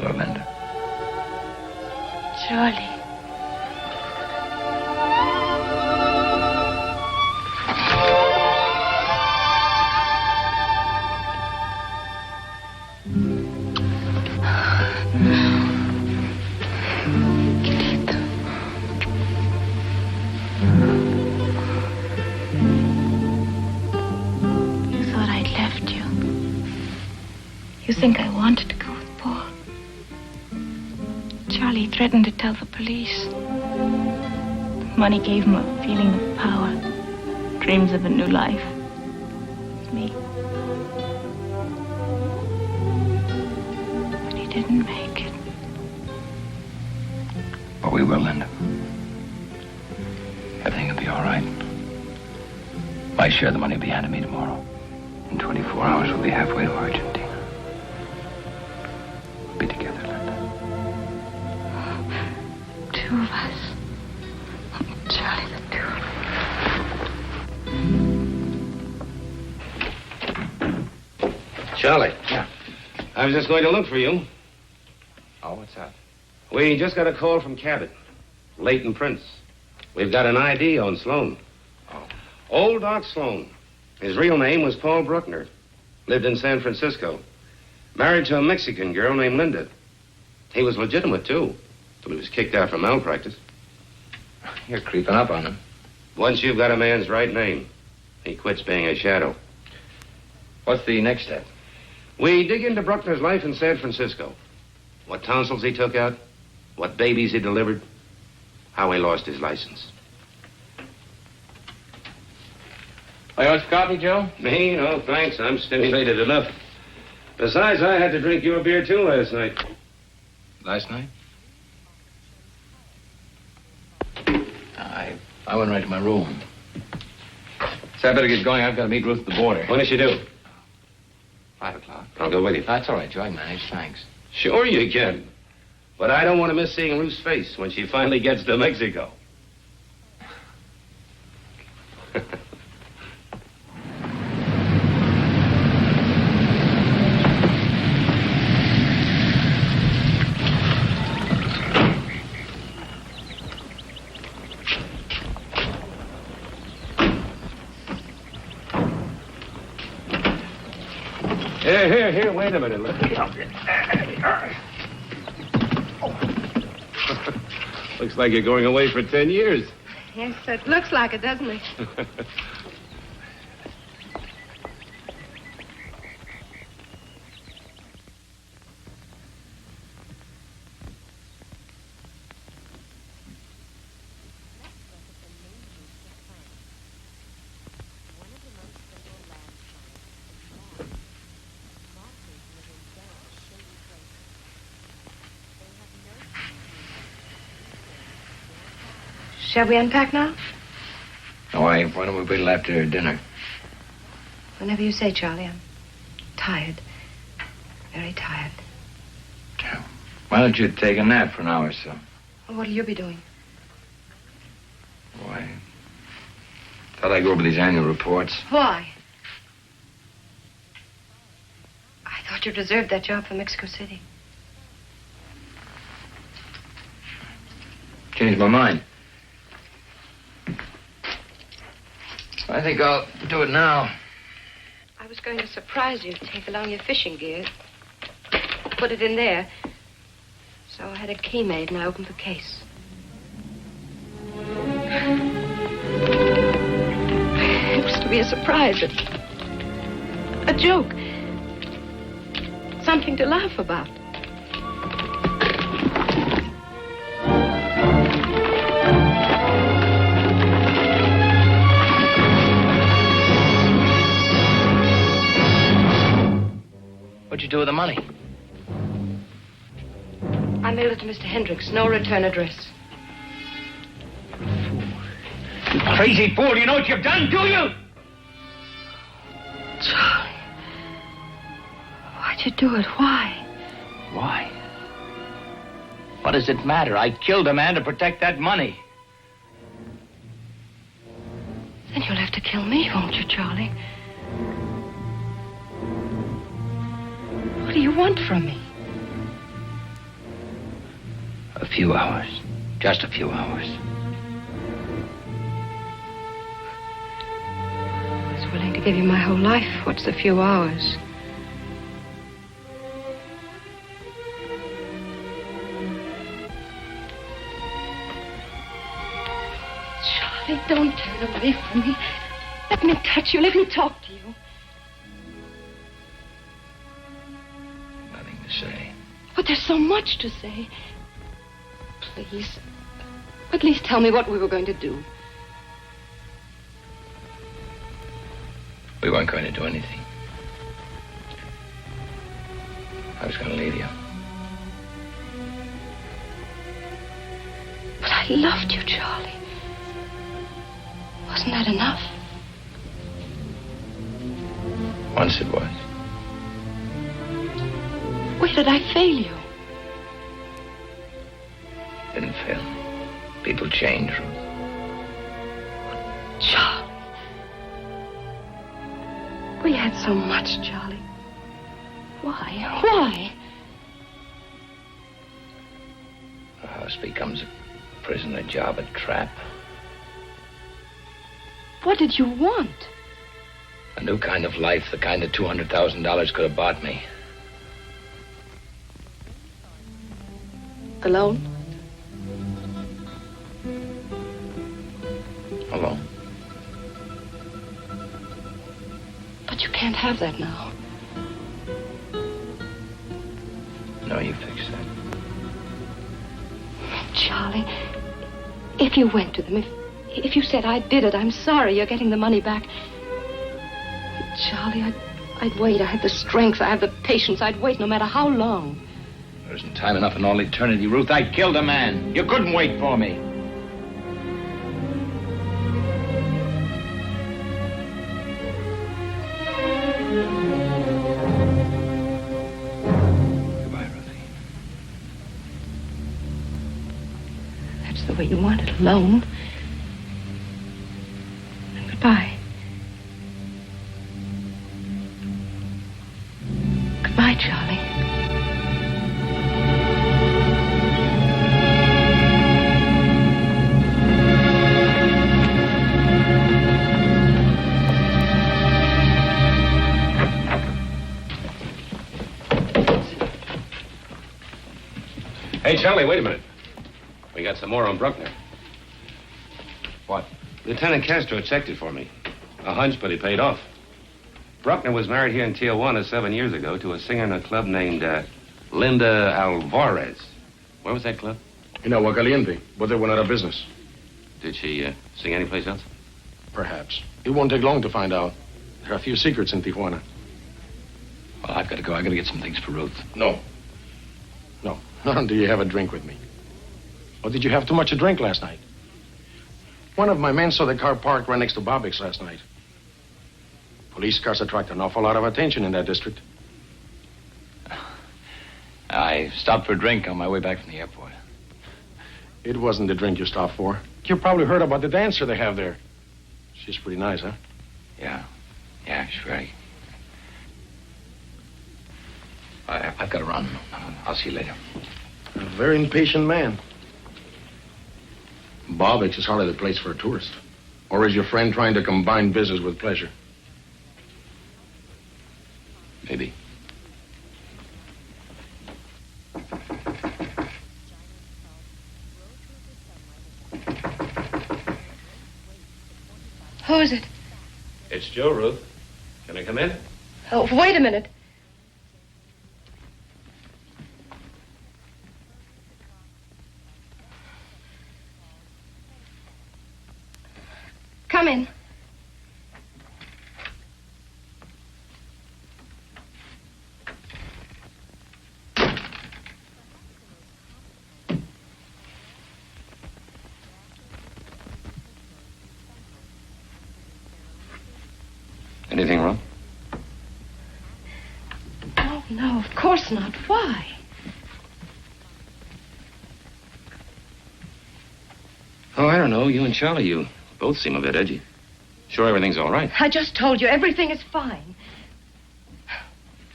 her, Linda. Charlie. You thought I'd left you. You think I wanted to go with Paul. Charlie threatened to tell the police. The money gave him a feeling of power, dreams of a new life. Me. But he didn't make it. But we will, Linda. Everything will be all right. My share of the money will be handed me tomorrow. In 24 hours, we'll be halfway to Argentina. We'll be together, Linda. Two of us. Charlie, the two of us. Charlie. Yeah. I was just going to look for you. Oh, what's up? We just got a call from Cabot. Leighton Prince. We've got an ID on Sloan. Oh. Old Doc Sloan. His real name was Paul Bruckner. Lived in San Francisco. Married to a Mexican girl named Linda. He was legitimate, too, till he was kicked out for malpractice. You're creeping up on him. Once you've got a man's right name, he quits being a shadow. What's the next step? We dig into Bruckner's life in San Francisco. What tonsils he took out, what babies he delivered, how he lost his license. Oh, you want some coffee, Joe? Me? No, thanks. I'm stimulated enough. Besides, I had to drink your beer, too, last night. Last night? I went right to my room. So I better get going. I've got to meet Ruth at the border. When does she do? 5 o'clock. I'll go with you. That's all right, Joe. I can manage. Thanks. Sure you can. But I don't want to miss seeing Ruth's face when she finally gets to Mexico. Here, wait a minute. Looks like you're going away for 10 years. Yes, it looks like it, doesn't it? Shall we unpack now? No, why don't we wait till after dinner? Whenever you say, Charlie. I'm tired. Very tired. Why don't you take a nap for an hour or so? Well, what'll you be doing? Why? Thought I'd go over these annual reports. Why? I thought you'd reserved that job for Mexico City. Changed my mind. I think I'll do it now. I was going to surprise you, take along your fishing gear. Put it in there. So I had a key made and I opened the case. It was to be a surprise. A joke. Something to laugh about. What'd you do with the money? I mailed it to Mr. Hendricks. No return address. You crazy fool. You know what you've done, do you? Charlie. Why'd you do it? Why? Why? What does it matter? I killed a man to protect that money. Then you'll have to kill me, won't you, Charlie? What do you want from me? A few hours. Just a few hours. I was willing to give you my whole life. What's a few hours? Charlie, don't turn away from me. Let me touch you. Let me talk to you. Nothing to say. But there's so much to say. Please. At least tell me what we were going to do. We weren't going to do anything. I was going to leave you. But I loved you, Charlie. Wasn't that enough? Once it was. Where did I fail you? Didn't fail. People change, Ruth. Charlie. We had so much, Charlie. Why? Why? A house becomes a prison, a job, a trap. What did you want? A new kind of life, the kind that $200,000 could have bought me. Alone? Alone. But you can't have that now. No, you fix that. Charlie, if you went to them, if you said I did it, I'm sorry, you're getting the money back. Charlie, I'd wait. I had the strength, I have the patience. I'd wait no matter how long. There isn't time enough in all eternity, Ruth. I killed a man. You couldn't wait for me. Goodbye, Ruthie. That's the way you want it, alone. And goodbye. Goodbye, Charlie. Hey, Charlie, wait a minute. We got some more on Bruckner. What? Lieutenant Castro checked it for me. A hunch, but he paid off. Bruckner was married here in Tijuana 7 years ago to a singer in a club named Linda Alvarez. Where was that club? In Aguacaliente, but they went out of business. Did she sing anyplace else? Perhaps. It won't take long to find out. There are a few secrets in Tijuana. Well, I've got to go. I've got to get some things for Ruth. No. No. Not until you have a drink with me. Or did you have too much to drink last night? One of my men saw the car parked right next to Bobbick's last night. Police cars attract an awful lot of attention in that district. I stopped for a drink on my way back from the airport. It wasn't the drink you stopped for. You probably heard about the dancer they have there. She's pretty nice, huh? Yeah. Yeah, sure. I've got to run. I'll see you later. A very impatient man. Bobbick's is hardly the place for a tourist. Or is your friend trying to combine business with pleasure? Maybe. Who is it? It's Joe, Ruth. Can I come in? Oh, wait a minute. Come in. Anything wrong? Oh, no, of course not. Why? Oh, I don't know. You and Charlie, you both seem a bit edgy. Sure everything's all right. I just told you everything is fine.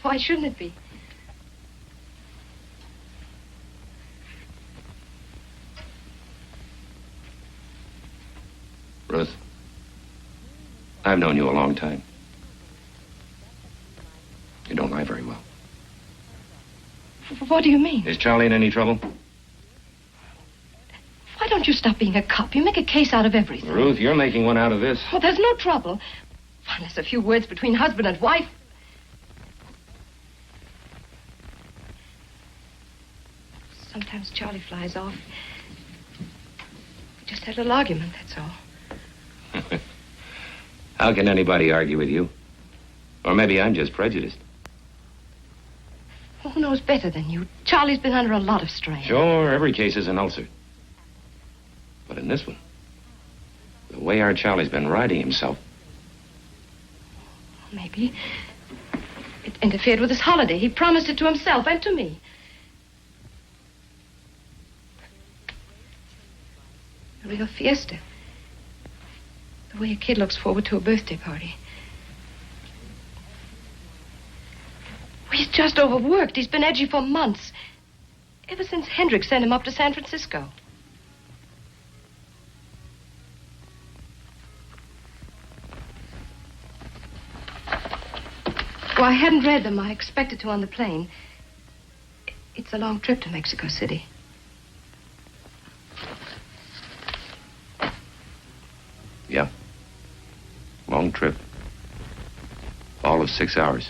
Why shouldn't it be? Ruth, I've known you a long time. You don't lie very well. What do you mean? Is Charlie in any trouble? Why don't you stop being a cop? You make a case out of everything. Ruth, you're making one out of this. Well, there's no trouble. Unless a few words between husband and wife. Sometimes Charlie flies off. We just had a little argument, that's all. How can anybody argue with you? Or maybe I'm just prejudiced. Well, who knows better than you? Charlie's been under a lot of strain. Sure, every case is an ulcer. But in this one, the way our Charlie's been riding himself. Maybe it interfered with his holiday. He promised it to himself and to me. A real fiesta. The way a kid looks forward to a birthday party. He's just overworked. He's been edgy for months. Ever since Hendricks sent him up to San Francisco. Well, I hadn't read them. I expected to on the plane. It's a long trip to Mexico City. Yeah. Long trip. All of 6 hours.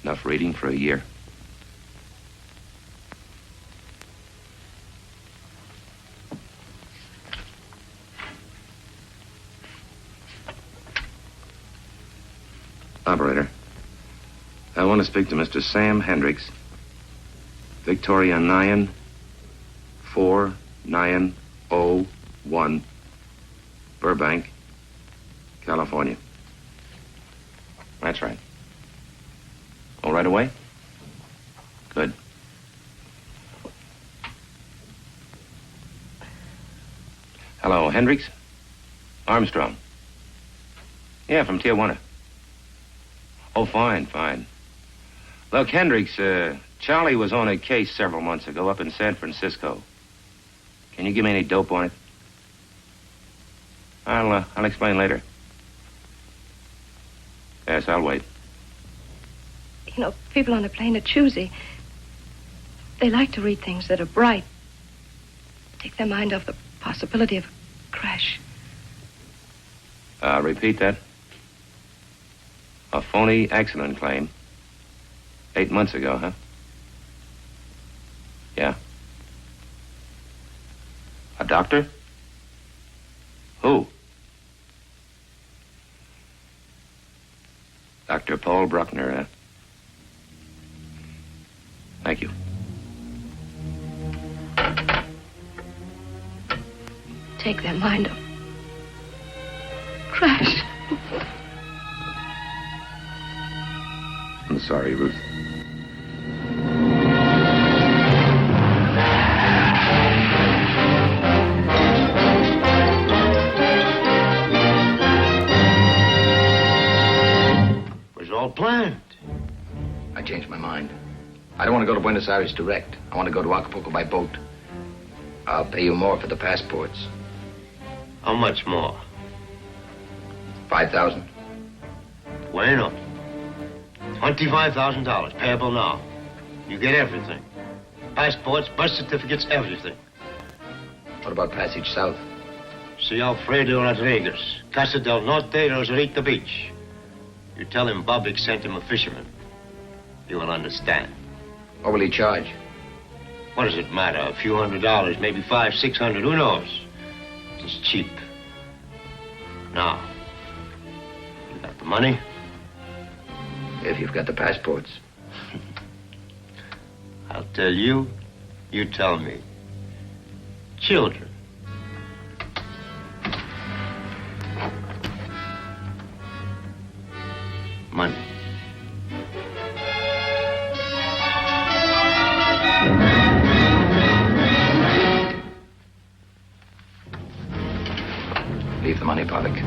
Enough reading for a year. Operator, I want to speak to Mr. Sam Hendricks. Victoria 94901, Burbank, California. That's right. All right away? Good. Hello, Hendricks? Armstrong. Yeah, from Tijuana. Oh, fine, fine. Look, Hendricks, Charlie was on a case several months ago up in San Francisco. Can you give me any dope on it? I'll explain later. Yes, I'll wait. You know, people on a plane are choosy. They like to read things that are bright. Take their mind off the possibility of a crash. Repeat that. A phony accident claim. 8 months ago, huh? Yeah. A doctor? Who? Dr. Paul Bruckner, huh? Thank you. Take their mind off. Crash. I'm sorry, Ruth. It was all planned. I changed my mind. I don't want to go to Buenos Aires direct. I want to go to Acapulco by boat. I'll pay you more for the passports. How much more? 5,000. Bueno. $25,000, payable now. You get everything. Passports, birth certificates, everything. What about passage south? See Alfredo Rodriguez, Casa del Norte, Rosarito Beach. You tell him Bobbick sent him a fisherman. He will understand. What will he charge? What does it matter? A few $100, maybe $500, $600, who knows? It's cheap. Now, you got the money? If you've got the passports. I'll tell you, you tell me. Children. Money. Leave the money, Pollock.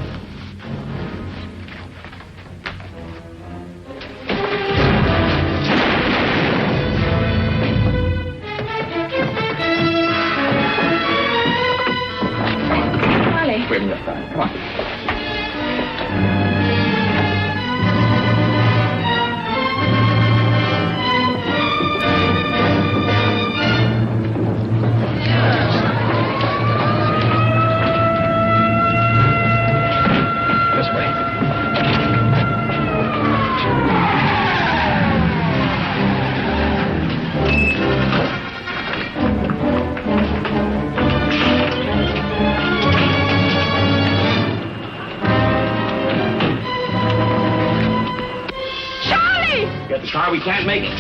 The car, we can't make it.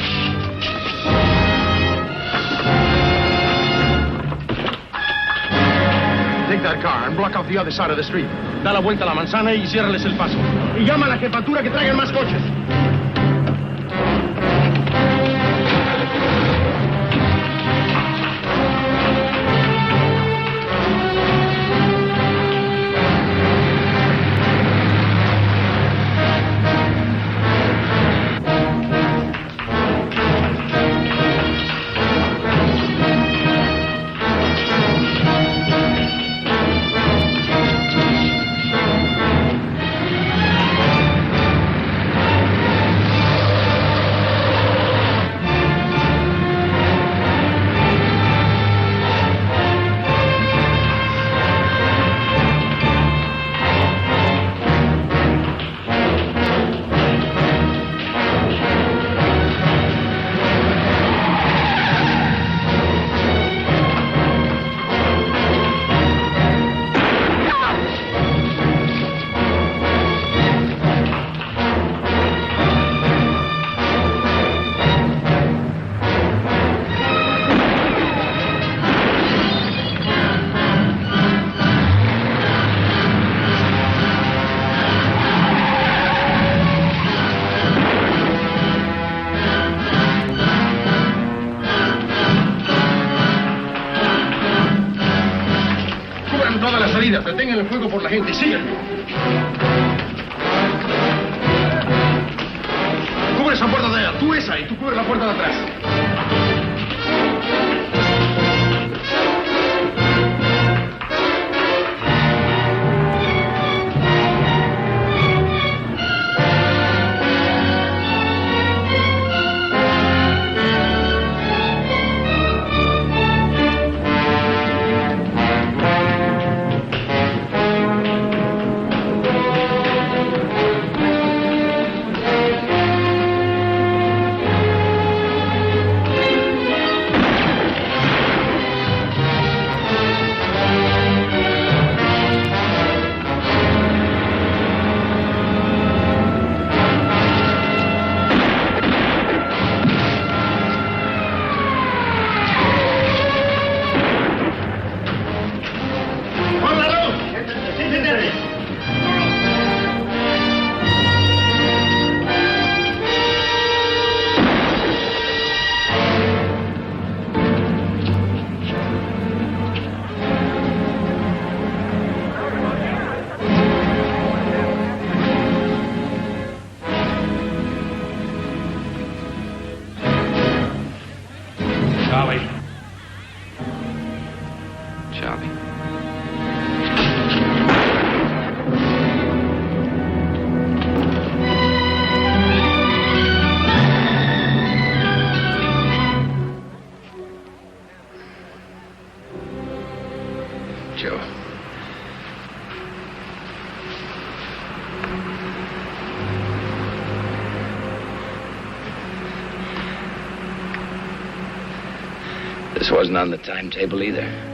Take that car and block off the other side of the street. Da la vuelta a la manzana y ciérrales el paso. Y llama a la jefatura que traigan más coches. Detengan el fuego por la gente. Síganme. Cubre esa puerta de allá. Tú esa y tú cubre la puerta de atrás. This wasn't on the timetable either.